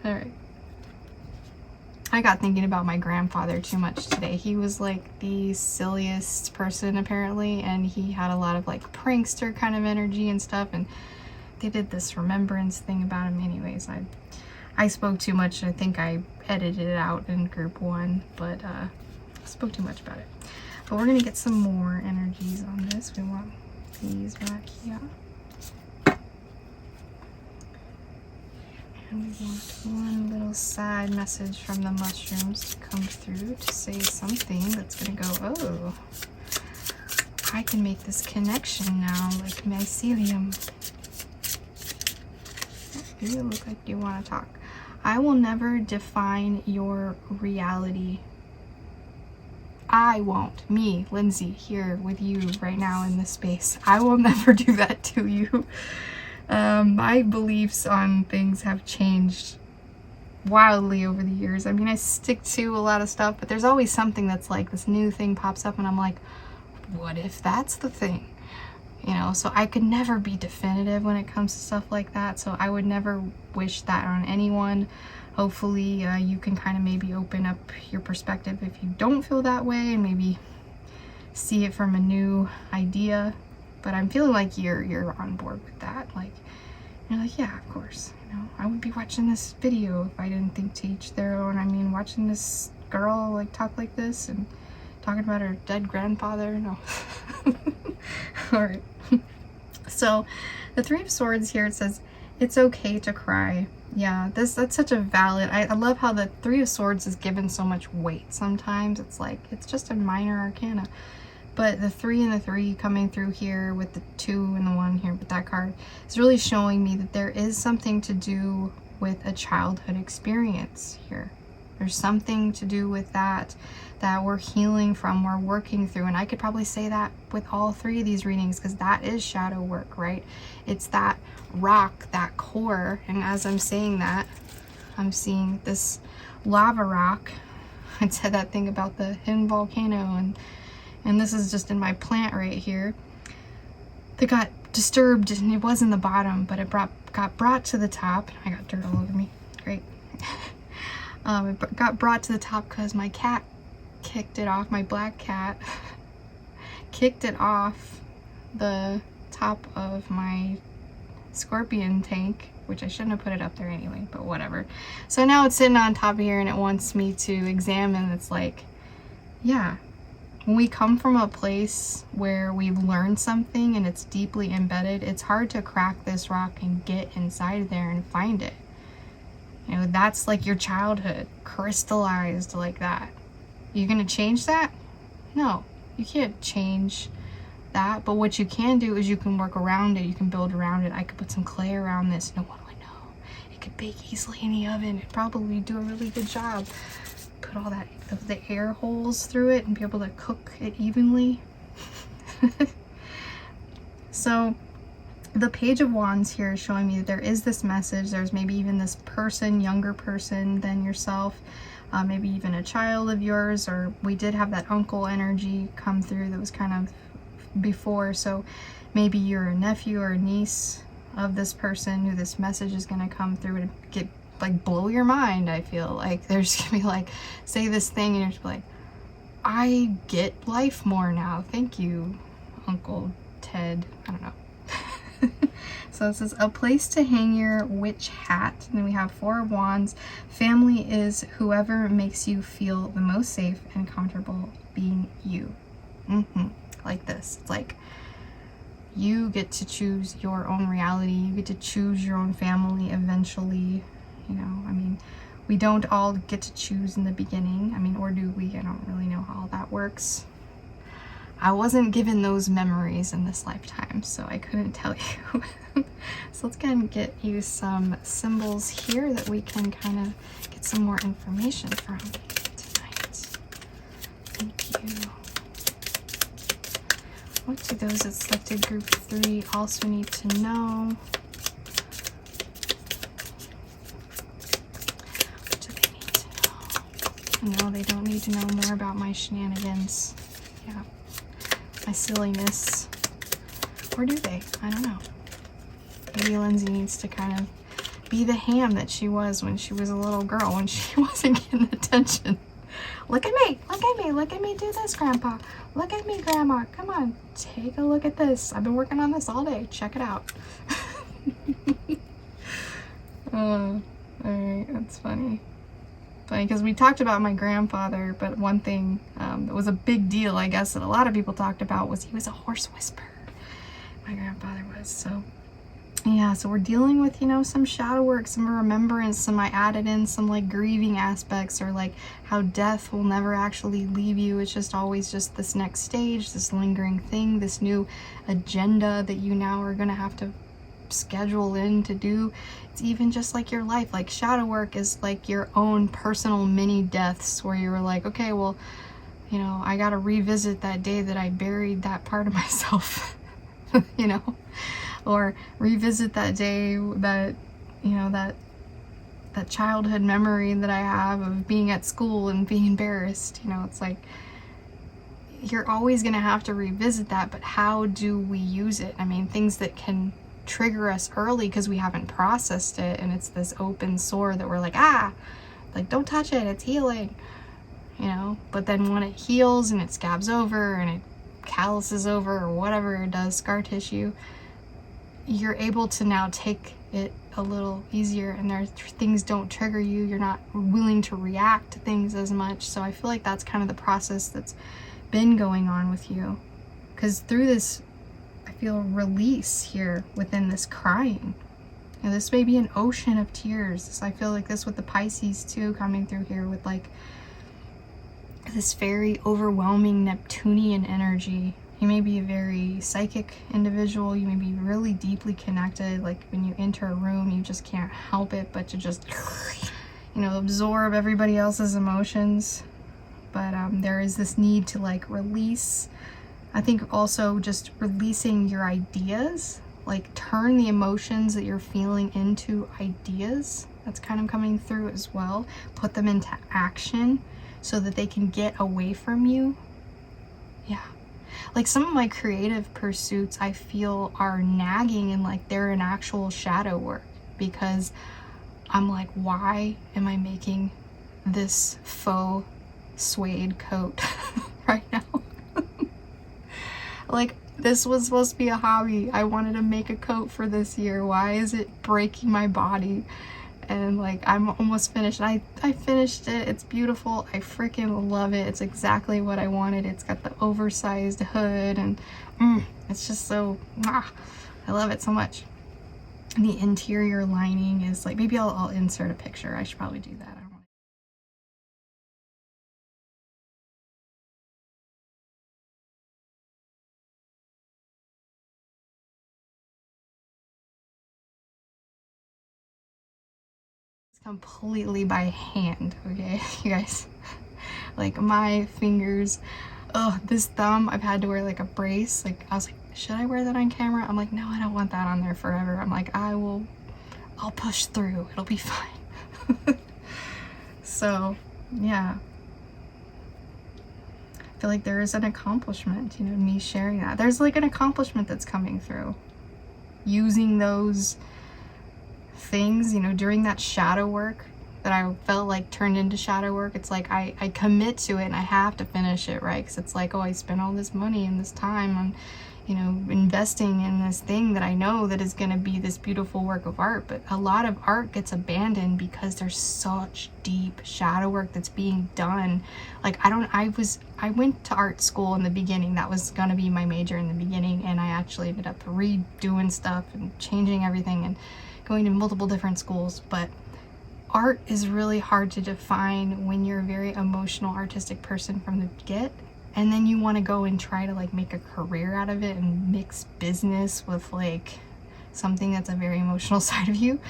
All right. I got thinking about my grandfather too much today. He was like the silliest person apparently, and he had a lot of like prankster kind of energy and stuff, and they did this remembrance thing about him. Anyways, I spoke too much. I think I edited it out in group 1, but I spoke too much about it. But we're gonna get some more energies on this. We want these back here. And we want one little side message from the mushrooms to come through to say something that's gonna go, oh, I can make this connection now, like mycelium. You look like you want to talk. I will never define your reality. I won't. Me, Lindsay, here with you right now in this space. I will never do that to you. My beliefs on things have changed wildly over the years. I mean, I stick to a lot of stuff, but there's always something that's like this new thing pops up and I'm like, what if that's the thing? You know, so I could never be definitive when it comes to stuff like that. So I would never wish that on anyone. Hopefully you can kind of maybe open up your perspective if you don't feel that way and maybe see it from a new idea. But I'm feeling like you're on board with that. Like, you're like, yeah, of course. You know, I would be watching this video if I didn't think to each their own. I mean, watching this girl like talk like this and talking about her dead grandfather. No. All right. So the 3 of Swords here, it says, it's okay to cry. Yeah, that's such a valid, I love how the 3 of Swords is given so much weight. Sometimes it's like, it's just a minor arcana. But the 3 and the 3 coming through here with the 2 and the 1 here with that card is really showing me that there is something to do with a childhood experience here. There's something to do with that we're healing from, we're working through. And I could probably say that with all 3 of these readings, because that is shadow work, right? It's that rock, that core. And as I'm saying that, I'm seeing this lava rock. I said that thing about the hidden volcano, and this is just in my plant right here that got disturbed, and it was in the bottom, but it got brought to the top. I got dirt all over me. Great. It got brought to the top because my cat kicked it off, my black cat. kicked it off the top of my scorpion tank, which I shouldn't have put it up there anyway, but whatever. So now it's sitting on top of here and it wants me to examine. It's like, yeah, when we come from a place where we've learned something and it's deeply embedded, it's hard to crack this rock and get inside there and find it. You know, that's like your childhood crystallized like that. You're gonna change that? No, you can't change that. But what you can do is you can work around it. You can build around it. I could put some clay around this. No, what do I know? It could bake easily in the oven. It'd probably do a really good job. Put all that, the air holes through it and be able to cook it evenly. So the Page of Wands here is showing me that there is this message. There's maybe even this person, younger person than yourself, maybe even a child of yours, or we did have that uncle energy come through that was kind of before. So maybe you're a nephew or a niece of this person who this message is going to come through and get like blow your mind. I feel like there's gonna be like, say this thing and you're just like, I get life more now, thank you, Uncle Ted. I don't know. So it says a place to hang your witch hat, and then we have 4 of Wands. Family is whoever makes you feel the most safe and comfortable being you. Like this, it's like you get to choose your own reality, you get to choose your own family eventually. You know, I mean, we don't all get to choose in the beginning. I mean, or do we? I don't really know how all that works. I wasn't given those memories in this lifetime, so I couldn't tell you. So let's go ahead and get you some symbols here that we can kind of get some more information from tonight. Thank you. What do those that selected group 3 also need to know? No, they don't need to know more about my shenanigans. Yeah. My silliness. Or do they? I don't know. Maybe Lindsay needs to kind of be the ham that she was when she was a little girl, when she wasn't getting attention. Look at me! Look at me! Look at me do this, Grandpa! Look at me, Grandma! Come on! Take a look at this! I've been working on this all day. Check it out. Alright, that's funny. Funny, because we talked about my grandfather, but one thing that was a big deal, I guess, that a lot of people talked about was he was a horse whisperer. My grandfather was. So yeah, so we're dealing with, you know, some shadow work, some remembrance, some I added in some like grieving aspects, or like how death will never actually leave you. It's just always just this next stage, this lingering thing, this new agenda that you now are going to have to schedule in to do. It's even just like your life, like shadow work is like your own personal mini deaths, where you're like, okay, well, you know, I got to revisit that day that I buried that part of myself. You know, or revisit that day that, you know, that childhood memory that I have of being at school and being embarrassed. You know, it's like you're always going to have to revisit that, but how do we use it? I mean, things that can trigger us early because we haven't processed it, and it's this open sore that we're like, like, don't touch it, it's healing, you know. But then when it heals and it scabs over and it calluses over or whatever it does, scar tissue, you're able to now take it a little easier, and there's things don't trigger you. You're not willing to react to things as much. So I feel like that's kind of the process that's been going on with you, because through this I feel release here within this crying. You know, this may be an ocean of tears. I feel like this with the Pisces too, coming through here with like this very overwhelming Neptunian energy. You may be a very psychic individual. You may be really deeply connected. Like when you enter a room, you just can't help it but to just, you know, absorb everybody else's emotions. But there is this need to like release. I think also just releasing your ideas, like turn the emotions that you're feeling into ideas. That's kind of coming through as well. Put them into action so that they can get away from you. Yeah. Like some of my creative pursuits I feel are nagging, and like they're an actual shadow work, because I'm like, why am I making this faux suede coat right now? Like, this was supposed to be a hobby. I wanted to make a coat for this year. Why is it breaking my body? And like, I'm almost finished. I finished it. It's beautiful. I freaking love it. It's exactly what I wanted. It's got the oversized hood, and it's just so, I love it so much. And the interior lining is like, maybe I'll insert a picture. I should probably do that. I don't know. It's completely by hand, okay, you guys. Like, my fingers, this thumb, I've had to wear like a brace. Like, I was like, should I wear that on camera? I'm like, no, I don't want that on there forever. I'm like, I'll push through. It'll be fine. So, yeah. I feel like there is an accomplishment, you know, me sharing that. There's like an accomplishment that's coming through. Using those things, you know, during that shadow work that I felt like turned into shadow work. It's like I commit to it and I have to finish it, right? Because it's like, oh, I spent all this money and this time on, you know, investing in this thing that I know that is going to be this beautiful work of art. But a lot of art gets abandoned because there's such deep shadow work that's being done. Like, I went to art school in the beginning. That was going to be my major in the beginning, and I actually ended up redoing stuff and changing everything and going to multiple different schools. But art is really hard to define when you're a very emotional, artistic person from the get, and then you want to go and try to like make a career out of it and mix business with like something that's a very emotional side of you.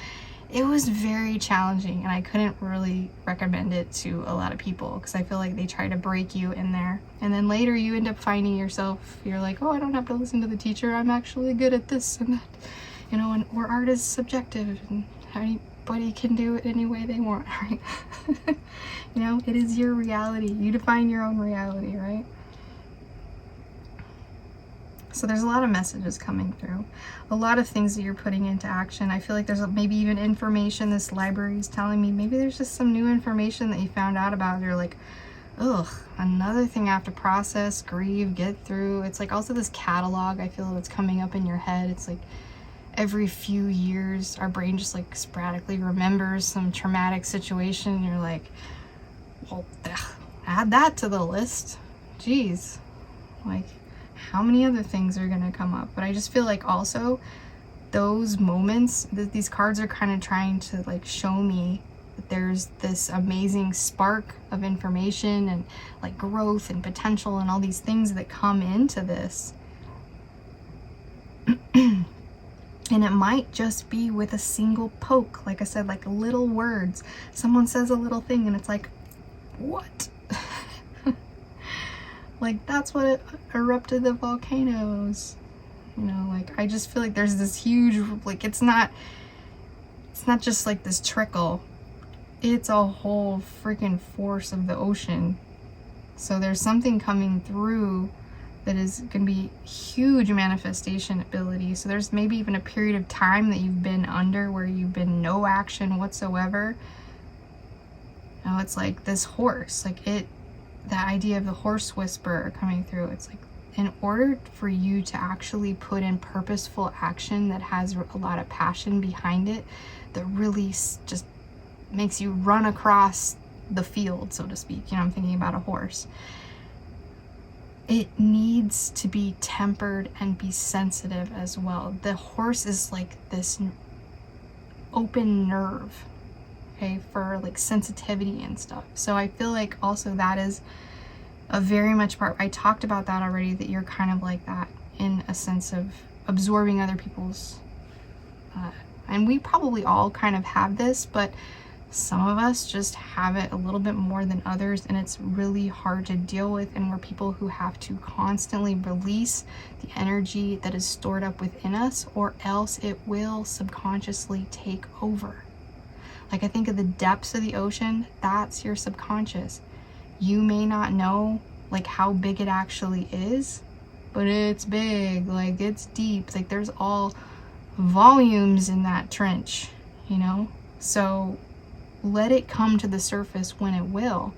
It was very challenging, and I couldn't really recommend it to a lot of people because I feel like they try to break you in there, and then later you end up finding yourself, you're like, oh, I don't have to listen to the teacher, I'm actually good at this and that, you know. And where art is subjective and anybody can do it any way they want, right? You know, it is your reality. You define your own reality, right? So there's a lot of messages coming through, a lot of things that you're putting into action. I feel like there's maybe even information this library is telling me. Maybe there's just some new information that you found out about. You're like, ugh, another thing I have to process, grieve, get through. It's like also this catalog, I feel, that's coming up in your head. It's like every few years, our brain just like sporadically remembers some traumatic situation. And you're like, well, add that to the list. Jeez, like, how many other things are gonna come up? But I just feel like also those moments, these cards are kind of trying to like show me that there's this amazing spark of information and like growth and potential and all these things that come into this. And it might just be with a single poke, like I said, like little words. Someone says a little thing and it's like, what? Like, that's what erupted the volcanoes. You know, like, I just feel like there's this huge, like, it's not just like this trickle. It's a whole freaking force of the ocean. So there's something coming through that is going to be huge manifestation ability. So there's maybe even a period of time that you've been under where you've been no action whatsoever. Now it's like this horse, like that idea of the horse whisperer coming through. It's like, in order for you to actually put in purposeful action that has a lot of passion behind it, that really just makes you run across the field, so to speak. You know, I'm thinking about a horse. It needs to be tempered and be sensitive as well. The horse is like this open nerve, okay, for like sensitivity and stuff. So I feel like also that is a very much part. I talked about that already, that you're kind of like that in a sense of absorbing other people's and we probably all kind of have this, but some of us just have it a little bit more than others, and it's really hard to deal with. And we're people who have to constantly release the energy that is stored up within us, or else it will subconsciously take over. Like, I think of the depths of the ocean, that's your subconscious. You may not know like how big it actually is, but it's big, like it's deep, like there's all volumes in that trench, you know? So let it come to the surface when it will,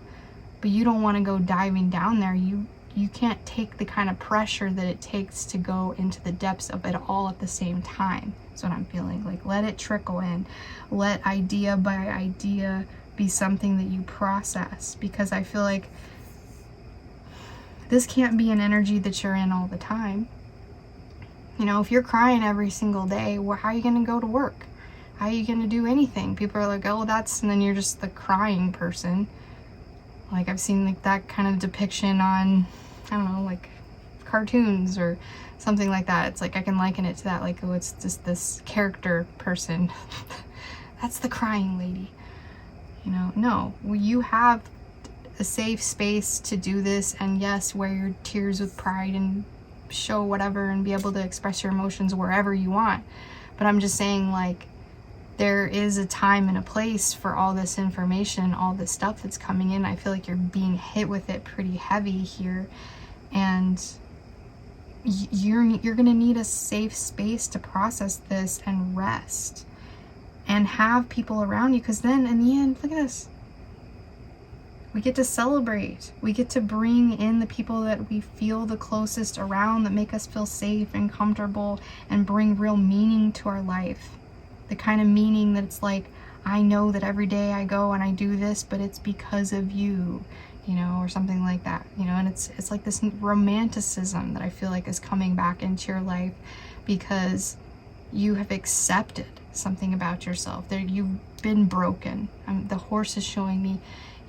but you don't want to go diving down there. You you can't take the kind of pressure that it takes to go into the depths of it all at the same time. That's what I'm feeling. Like, let it trickle in. Let idea by idea be something that you process, because I feel like this can't be an energy that you're in all the time. You know, if you're crying every single day, well, how are you going to go to work? How are you going to do anything? People are like, oh, that's, and then you're just the crying person. Like, I've seen like that kind of depiction on, I don't know, like cartoons or something like that. It's like, I can liken it to that. Like, oh, it's just this character person. That's the crying lady. You know, no, well, you have a safe space to do this, and yes, wear your tears with pride and show whatever and be able to express your emotions wherever you want. But I'm just saying, like, there is a time and a place for all this information, all this stuff that's coming in. I feel like you're being hit with it pretty heavy here, and you're gonna need a safe space to process this and rest and have people around you, because then in the end, look at this, we get to celebrate. We get to bring in the people that we feel the closest around, that make us feel safe and comfortable and bring real meaning to our life. The kind of meaning that it's like, I know that every day I go and I do this, but it's because of you, you know, or something like that, you know. And it's like this romanticism that I feel like is coming back into your life because you have accepted something about yourself. That you've been broken. The horse is showing me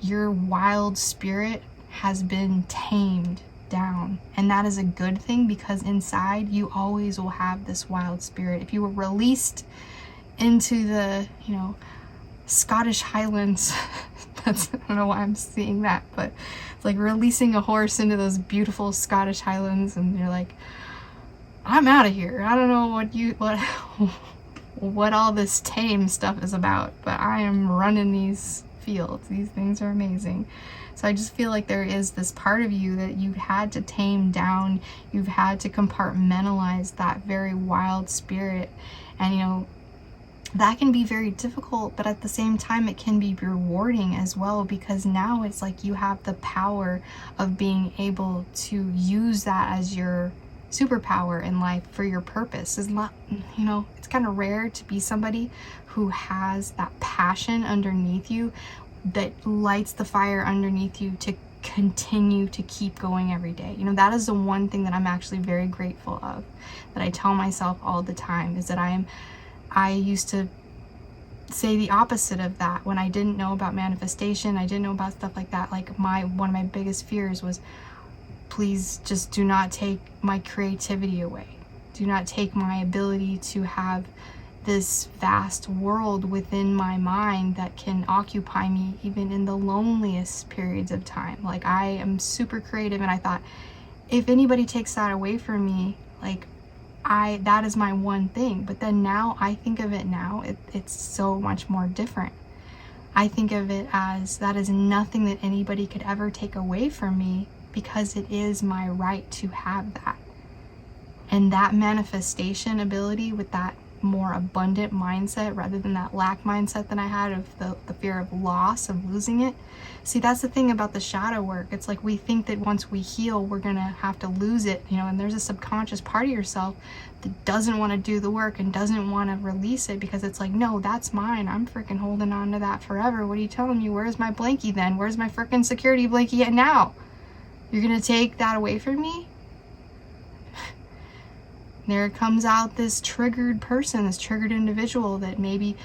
your wild spirit has been tamed down, and that is a good thing, because inside you always will have this wild spirit. If you were released into the, you know, Scottish Highlands, that's, I don't know why I'm seeing that, but it's like releasing a horse into those beautiful Scottish Highlands, and you're like, I'm out of here. I don't know what all this tame stuff is about, but I am running these fields. These things are amazing. So I just feel like there is this part of you that you've had to tame down. You've had to compartmentalize that very wild spirit, and you know, that can be very difficult, but at the same time it can be rewarding as well, because now it's like you have the power of being able to use that as your superpower in life for your purpose. Is not, you know, it's kind of rare to be somebody who has that passion underneath you that lights the fire underneath you to continue to keep going every day. You know, that is the one thing that I'm actually very grateful of, that I tell myself all the time, is that I used to say the opposite of that when I didn't know about manifestation. I didn't know about stuff like that. Like, one of my biggest fears was, please just do not take my creativity away. Do not take my ability to have this vast world within my mind that can occupy me even in the loneliest periods of time. Like, I am super creative, and I thought, if anybody takes that away from me, like, that is my one thing. But then now I think of it now, it's so much more different. I think of it as, that is nothing that anybody could ever take away from me, because it is my right to have that. And that manifestation ability, with that more abundant mindset rather than that lack mindset that I had of the fear of loss, of losing it. See, that's the thing about the shadow work. It's like, we think that once we heal, we're gonna have to lose it, you know, and there's a subconscious part of yourself that doesn't want to do the work and doesn't want to release it, because it's like, no, that's mine. I'm freaking holding on to that forever. What are you telling me? Where's my blankie then? Where's my freaking security blankie at now? You're gonna take that away from me? There comes out this triggered person, this triggered individual that maybe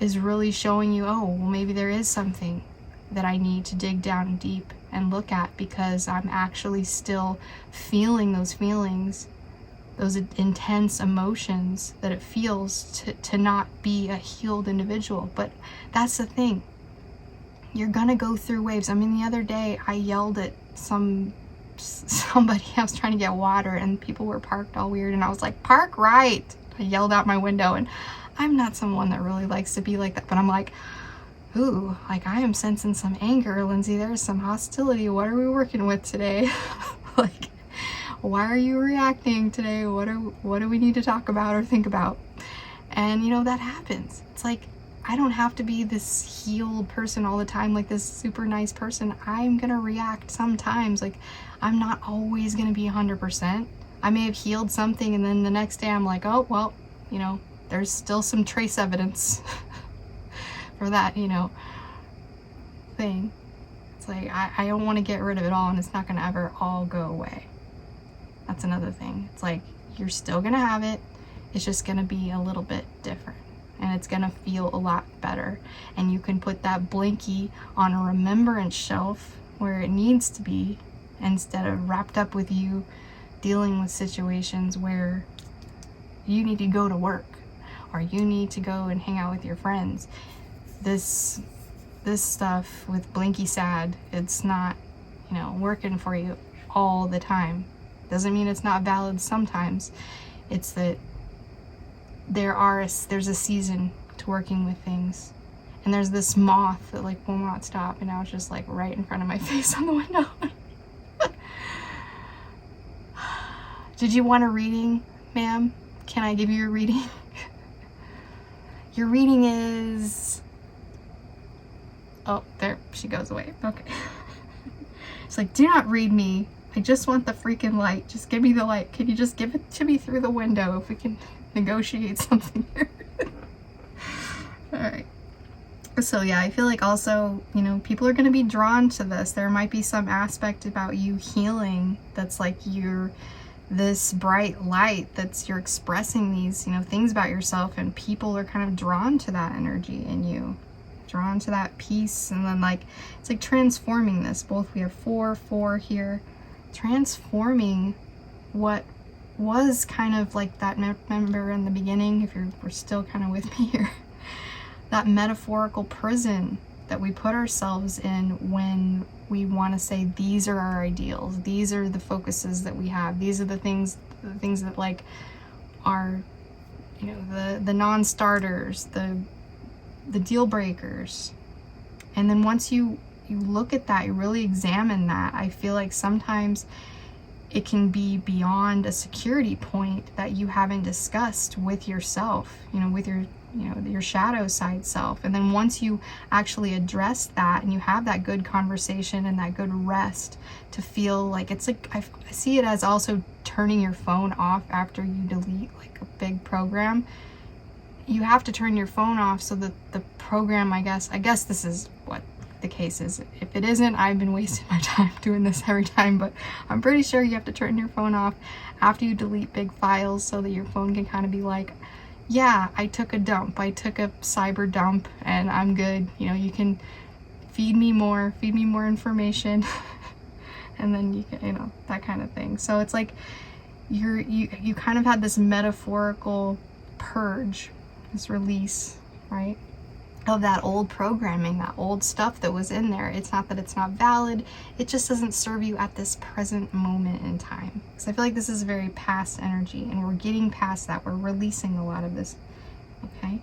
is really showing you, oh, well, maybe there is something that I need to dig down deep and look at, because I'm actually still feeling those feelings, those intense emotions that it feels to not be a healed individual. But that's the thing. You're gonna go through waves. I mean, the other day I yelled at somebody. I was trying to get water and people were parked all weird, and I was like, park right. I yelled out my window, and I'm not someone that really likes to be like that, but I'm like, ooh, like, I am sensing some anger, Lindsay. There's some hostility. What are we working with today? Like, why are you reacting today? What do we need to talk about or think about? And you know, that happens. It's like, I don't have to be this healed person all the time, like this super nice person. I'm gonna react sometimes. Like, I'm not always gonna be 100%. I may have healed something and then the next day I'm like, oh, well, you know, there's still some trace evidence for that, you know, thing. It's like, I don't want to get rid of it all, and it's not gonna ever all go away. That's another thing. It's like, you're still gonna have it. It's just gonna be a little bit different. And it's gonna feel a lot better. And you can put that blankie on a remembrance shelf where it needs to be, instead of wrapped up with you dealing with situations where you need to go to work or you need to go and hang out with your friends. This stuff with blankie sad, it's not, you know, working for you all the time. Doesn't mean it's not valid sometimes. It's that there's a season to working with things. And there's this moth that like will not stop, and now it's just like right in front of my face on the window. Did you want a reading, ma'am? Can I give you a reading? Your reading is... Oh, there, she goes away. Okay. It's like, do not read me. I just want the freaking light. Just give me the light. Can you just give it to me through the window if we can negotiate something here? All right. So yeah, I feel like also, you know, people are going to be drawn to this. There might be some aspect about you healing that's like you're this bright light that's you're expressing these, you know, things about yourself, and people are kind of drawn to that energy in you, drawn to that peace. And then like it's like transforming this. Both we have 4 here, transforming what was kind of like that. Remember in the beginning, if we're still kind of with me here, that metaphorical prison that we put ourselves in when we want to say these are our ideals, these are the focuses that we have, these are the things that like are, you know, the non-starters, the deal breakers. And then once you look at that, you really examine that, I feel like sometimes it can be beyond a security point that you haven't discussed with yourself, you know, with your, you know, your shadow side self. And then once you actually address that and you have that good conversation and that good rest to feel like, it's like, I see it as also turning your phone off after you delete like a big program. You have to turn your phone off so that the program, I guess this is what the case is. If it isn't, I've been wasting my time doing this every time, but I'm pretty sure you have to turn your phone off after you delete big files so that your phone can kind of be like, yeah, I took a dump, I took a cyber dump, and I'm good. You know, you can feed me more information, and then you can, you know, that kind of thing. So it's like you kind of had this metaphorical purge, this release, right, of that old programming, that old stuff that was in there. It's not that it's not valid, it just doesn't serve you at this present moment in time. Because I feel like this is very past energy, and we're getting past that. We're releasing a lot of this. Okay.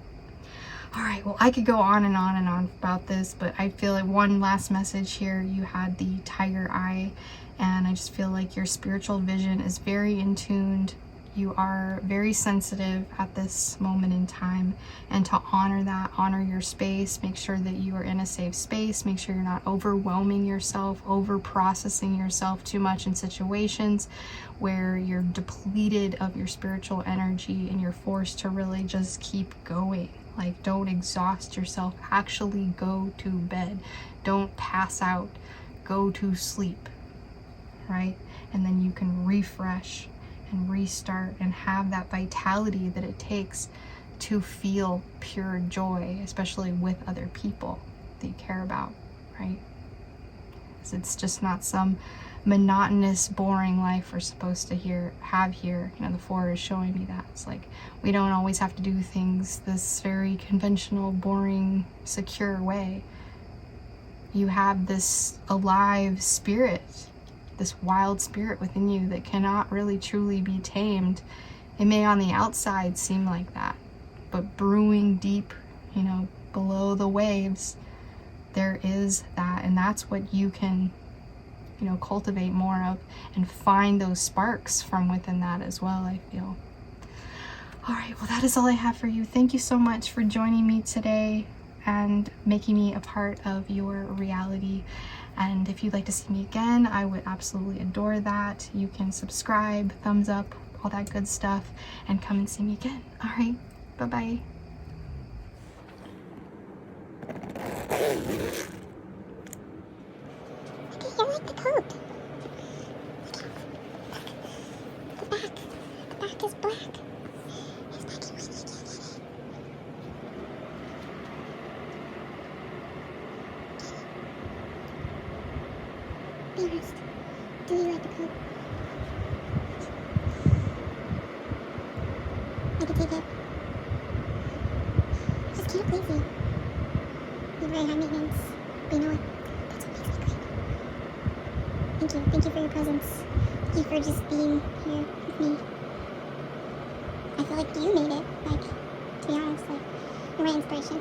All right. Well, I could go on and on and on about this, but I feel like one last message here. You had the tiger eye, and I just feel like your spiritual vision is very in tuned. You are very sensitive at this moment in time, and to honor that, honor your space, make sure that you are in a safe space, make sure you're not overwhelming yourself, over processing yourself too much in situations where you're depleted of your spiritual energy and you're forced to really just keep going. Like, don't exhaust yourself, actually go to bed, don't pass out, go to sleep, right? And then you can refresh and restart and have that vitality that it takes to feel pure joy, especially with other people that you care about, right? Because it's just not some monotonous, boring life we're supposed to have here. You know, the 4 is showing me that. It's like, we don't always have to do things this very conventional, boring, secure way. You have this alive spirit, this wild spirit within you that cannot really truly be tamed. It may on the outside seem like that, but brewing deep, you know, below the waves, there is that, and that's what you can, you know, cultivate more of and find those sparks from within that as well, I feel. All right, well, that is all I have for you. Thank you so much for joining me today and making me a part of your reality. And if you'd like to see me again, I would absolutely adore that. You can subscribe, thumbs up, all that good stuff, and come and see me again. All right, bye-bye. I like the coat. The back. The back is black. His back is really cute. Be honest. Do you like the coat? I can take it. Just can't please you. You're very high maintenance. But you know what? That's what makes me great. Thank you. Thank you for your presence. Thank you for just being here with me. I feel like you made it. Like, to be honest, like, you're my inspiration.